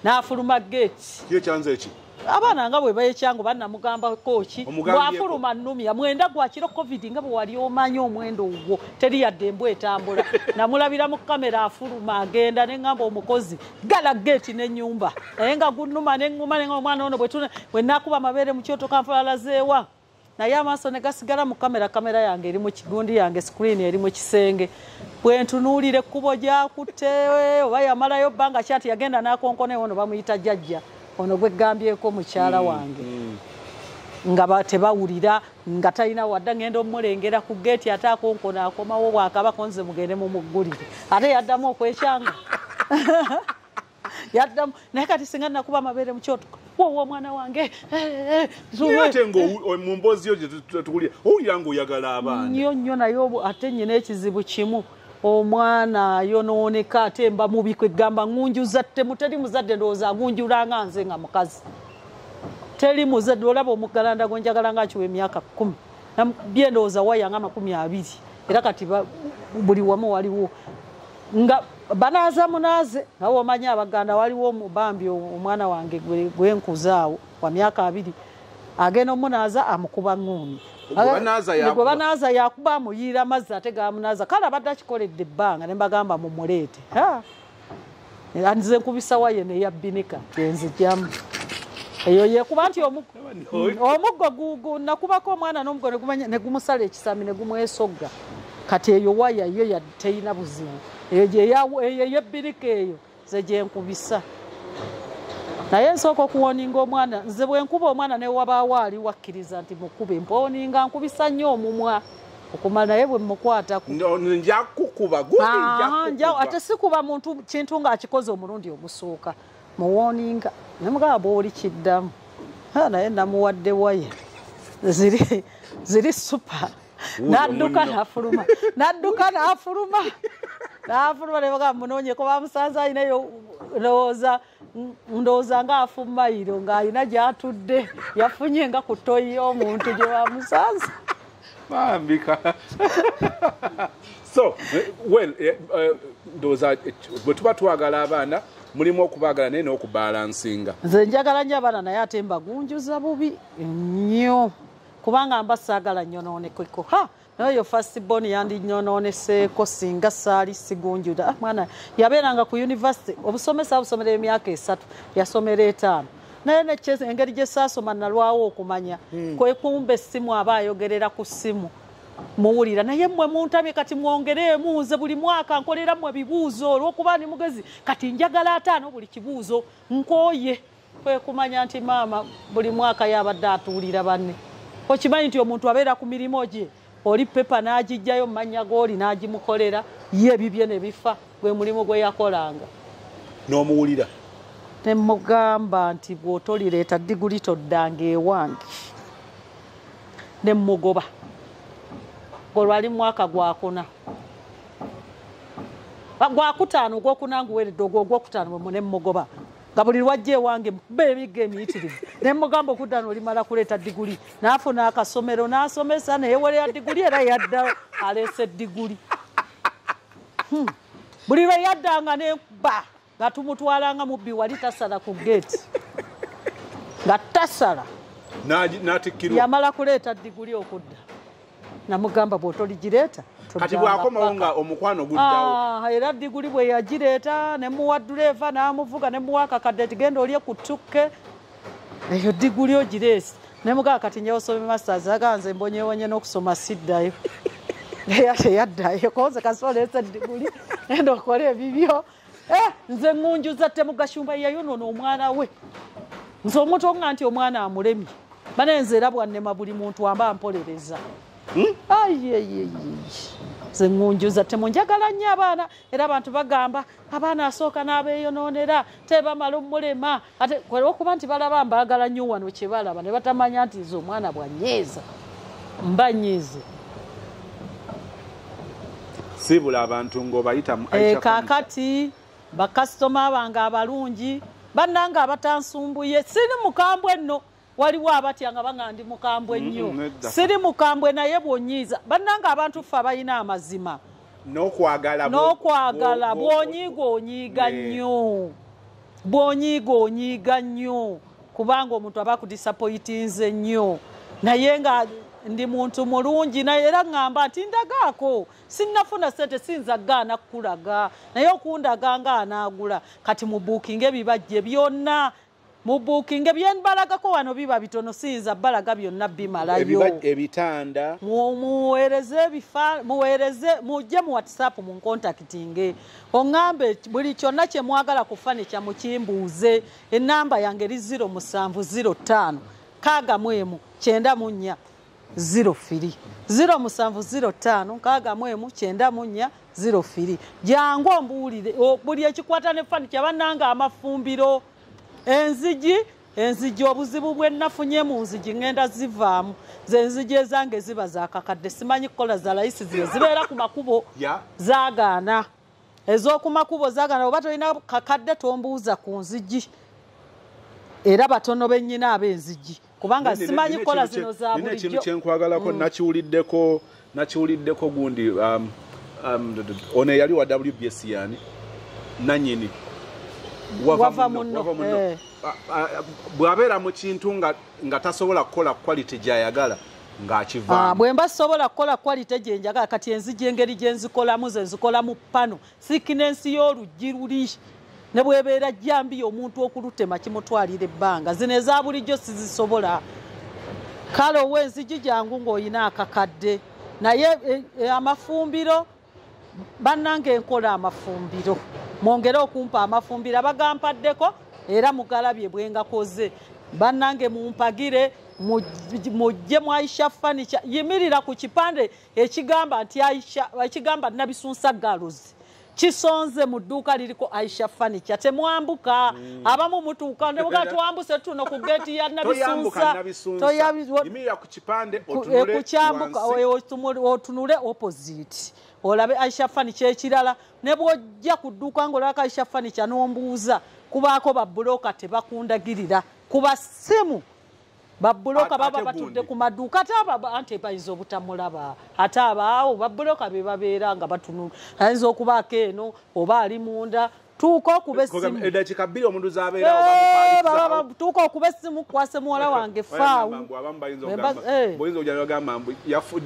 n'afuluma geeti yekyanze eki Abaana nga bwe bayekyango bannamugamba kochi bwafuluma nnumya mwenda gwa kiro covid nga bwe wali omanyi omwendo ogwo teri yadde embwa etambula namulabira mu kamera afuluma agenda ne ngamba omukozi gala gate n'ennyumba naye nga gunnuma n'enguma ne omwana ono bwe nakuba amabere mu kyoto kanfulalazeewa naye amaaso ne gasigala mu kamera yange eri mu kigundi yange screen eri mu kisenge bwe ntunuulire ekkubo gyakutte oba yamalayo bbanga kyati yagenda n'akonkona ono bamuyita jjajja ono gwe gambyeko mukyala wange nga tebawulira nga talina wadda ngenda omulengera ku geeti ate akonkona akomawo bwakabako nze mugende mu muggulire ate yaddamu okwekyanga yaddamu naye kati singa nakuba amabere mu kyoto wowo omwana wange ate mu mboozi yo gyetukulira owulira ng'oyagala abaana nnyo naye ate nyina ekizibu kimu omwana yonooneka ate mba mubi kwegamba ngunjuza teri muzadde ndowooza agunjulanga nze nga mukazi teri muzadde olaba omugalanda gwe njagala nga akiwa emyaka 10 bye ndowooza wayanga 20 era kati buli wamu waliwo nga banaaza munaaze nawe omanyi abaganda waliwo omubambi omwana wange gwe nkuzaawo wa myaka 2 agenda omunaaza amukuba ngumi gwe banaaza yakuba amuyiira amazzi ate gamunaaza kale abadde akikoledde ebbanga ne mbagamba mumuleete nze nkubisa waye neyabbinika genzijjamu eyo yekuba nti omuggo nakubako omwana n'omuggo ne gumusala ekisami ne gumwesogga kati eyo waya yo teyina buzibu eyo yebbirika eyo ze gyenkubisa naye nsooka okuwoninga omwana nze bwe nkuba omwana ne wabaawo ali wakkiriza nti mukube mponinga nkubisa nnyo omumwa okumala naye bwe mukwatako njakukuba ate sikuba muntu kintu ng'akikoze omulundi ogusooka muwoninga nemugamba bw'oli kiddamu naye namuwadde waya ziri supa n'adduka n'afuluma nebagamba munoonyeko bamusanze alinayo ndowooza ng'afumayiro ng'alina gy'atudde yafunye nga ku toyi y'omuntu gye bamusanze bambika so well ndowooza bwe tuba twagala abaana mulimu okubaagala naye n'okubalansinga nze njagala nnyo abaana naye ate mbagunjuza bubi nnyo kubanga mba saagala nyonoonekeko nayo first born yandinyononeseeko singa saali sigunjuda mwana yabeeranga ku university obusomesa busomera emyaka 3 yasomera 5 naye engeri gye saasoma nalwawo okumanya kwe kumba essimu aba ayogerera ku ssimu muwulira naye mmwe muntamye kati mwongereemu nze buli mwaka nkoleramu ebibuuzo olw'okuba ndi mugezi kati njagala 5 buli kibuuzo nkooye kwe kumanya nti maama buli mwaka yabadde atuulira banne okimanyi nti omuntu abeera ku mirimu gye oli pepa n'agijjayo mu mannya g'oli n'agimukolera ye ebibye ne bifa gwe mulimu gwe yakolanga n'omuwulira ne mugamba nti bw'otolireeta diguli toddanga ewange ne mugoba olwali mwaka gwakuna gwakutaano ogwokuna nguweredde ogwokutaano ne mugoba nga buli lwajja ewange mukube emigga emiyitirivu ne mugamba okuddaano olimala kuleeta diguli n'afuna akasomero n'asomesa neyewolera diguli era yadda aleese diguli buli lwe yaddanga neba nga tumutwalanga mubbi wali tasala ku geeti nga tasala yamala kuleeta diguli okudda namugamba bw'otoligireeta kati bwakomawo nga omukwano guddawo era diguli bwe yagireeta ne muwa duleeva n'amuvuga ne muwa akakadde tigenda olye ku tukke eyo diguli ogireesi ne mugamba kati njawo some masters agaa nze mbonyewonye n'okusoma siddayo teyaddayo konze kasoleese diguli enda okola ebibyo nze ngunjuza temugashumba yayonoona omwana we nze omuntu nga nti omwana amulemye bane nze era bwannema buli muntu amba ampolereza nze ngunjuza temunjagala nnyo abaana era abantu bagamba abaana asooka n'abeeyonoonera tebamala omulema ate olwokuba nti balaba mbaagala nnyo wano kyebalaba ne batamanya nti nze omwana bwanyeeza mba nyiize sibula abantu ng'obayita kaakati bakasitoma bange abalungi bannanga abatansumbuye siri mukambwe nno waliwo abatya nga banga ndi mukambwe nnyo siri mukambwe naye bwonyiiza bannanga abantu ffe abalina amazima n'okwagala bwonyiiga onyiiga nnyo kubanga omuntu aba kudisappointinze nnyo naye nga ndi muntu mulungi naye era ngamba nti ndagaako sinnafuna sente sinza gaana kukulaga naye okundaga nga anaagula kati mu booking ebibajje byonna mu booking ebyenbalagako wano biba bitono sinza balaga byonna bimalayo ebitanda muweereze mujje mu WhatsApp mu contacting ongambe buli kyonna kye mwagala kufane kya mukimbuuze enamba yange eri 0705 kagamwemu 94 03 0705 kagamwemu 94 03 jangu ombuulire buli ekikwata ne fani kyabannanga amafumbiro enzigi obuzibu bwe nafunye mu nzigi ngenda zivaamu zenzigi ezange ziba zakakadde simanyi kukola za layisi ziyo zibeera ku makubo zaagaana ez'oku makubo zaagaana oba tolina kakadde tombuuza ku nzigi era batono bennyina ab'enzigi kubanga simanyi kola zino za bulijjo. Ekintu kyenkwagalako nakiwuliddeko gundi ono yali wa WBS yani nanyini wava muno bw'abeera mu kintu nga tasobola kukola quality gy'ayagala ng'akivaamu. Bwe mba sobola kukola quality gye njagala kati enzigi engeri gye nzikolamu ze nzikola mu pano sikinensi y'oluggi luli ne bwebeera jambi omuntu okulutema kimutwalira ebbanga zino eza bulijjo sizisobola kale ow'enzigi jangu ng'olina akakadde naye amafumbiro bannange enkola amafumbiro mwongere okumpa amafumbiro abaгаmpaddeko era mugalabye bwe ngakoze bannange mumpagire mujje mu Aisha Furniture yimirira ku kipande ekigamba nti Aisha ekigamba Nabisunsa Girls kisonze mu dduuka liriko Aisha Furniture temwambuka abamu mutuuka ne buga twambuse tuno ku gate ya Nabisunsa yimirira ku kipande otunule opposite olabe Aisha Furniture ekirala ne bwojja ku dduuka ng'olaka Aisha Furniture n'ombuuza kubaako babbuloka tebakundagirira kuba simu babbuloka baba batudde ku maduuka ate anti bayinza obutamulaba ate abaawo babbuloka be babeera nga batunula ayinza okubaako eno oba ali munda tuuka okuba essimu eddakiika 2 omuntu z'abeerawo tuuka okuba essimu kwase muwala wange faawu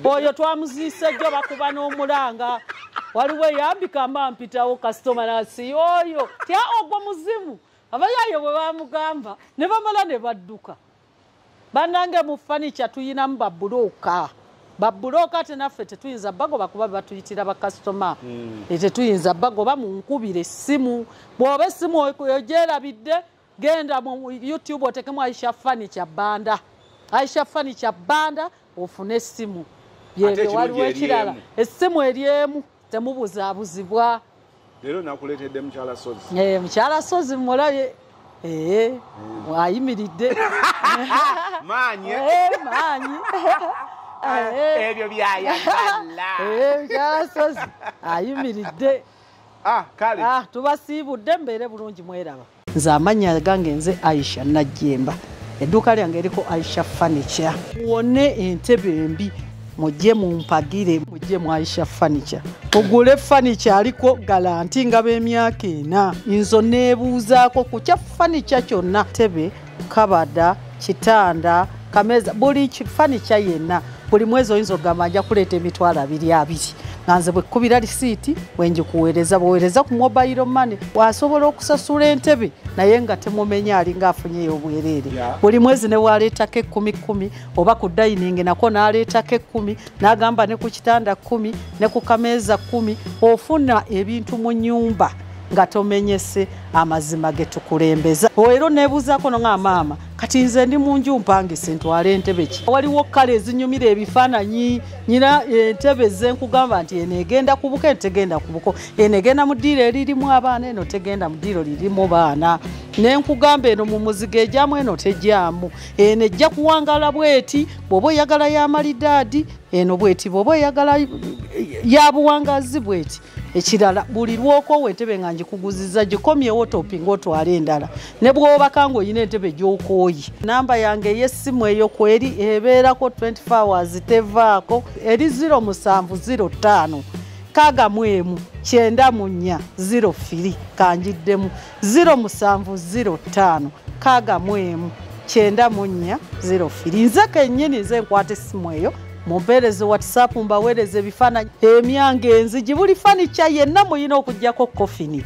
oyo twamuziise jjo bakuba n'omulanga waliwo eyambika mba mpitawo kasitoma nasi oyo tya ogwo muzimu abayaayo bwe bamugamba ne bamala ne badduka bannange mu furniture tuyinamu babbuloka tenaffe tetuyinza bagoba kuba batuyitira bakasitoma tetuyinza bagoba mu nkubira essimu bw'oba essimu ogyerabidde genda mu YouTube otekemu Aisha Furniture Banda Aisha Furniture Banda ofune essimu yebyo waliwo ekirala essimu eryemu temubuzaabuzibwa leero nakuleetedde mukyala Sozi mukyala Sozi mulabye ayimiridde maanyi ebyo byayagala mukyala Sozi ayimiridde kale tubasiibudde mbeere bulungi mweraba nze amannya gange nze Aisha Najjemba edduuka lyange eriko Aisha Furniture wone entebe embi mujje mumpagire mujje mu Aisha Furniture ogule furniture aliko garanti nga b'emyaka 4 inzo nebuuzaako ku kya furniture kyonna tebe kabada kitanda kameza buli furniture yenna buli mwezi oyinza ogamba kuleeta emitwalo 2 nanze bwe kubira risiiti wenje kuweereza boweereza ku mobile money wasobola okusasula entebe naye nga temumenya alinga afunyeyo obwereere buli mwezi ne waleetako 10 oba ku dining nako n'aleetako 10 n'agamba ne ku kitanda 10 ne ku kameeza 10 ofuna ebintu mu nnyumba nga tomenyese amazima getukulembeza oero nebuuzaako no nga maama kati nze ndi mu nju mpangise ntwala entebe ki waliwo kale ezinyumira ebifaananyi nyina entebe zenkugamba nti eno egenda kubuka entegenda kubuko eno egenda mu ddiiro eririmu abaana eno tegenda mu ddiiro lirimu baana nenkugamba eno mu muzigo ejyamu eno tejyamu eno ejja kuwangala bweti bw'oba oyagala y'amalidaadi eno bweti bw'oba oyagala yabuwangazi bweti ekirala buli lwoko wentebe nga njikuguziza gikomyewo topi ng'otwala endala ne bw'obaka ng'olina entebe gy'okooyi namba yange ey'essimu eyo kweri ebeerako 24 hours tevaako eri 0705 kagamwemu 9403 kanjiddemu 0705 kagamwemu 9404. Nze kennyini nze nkwata essimu eyo mumpeereze WhatsApp mbaweereze ebifaananyi emyange enzigi buli fanica yenna muyina okugyako kofini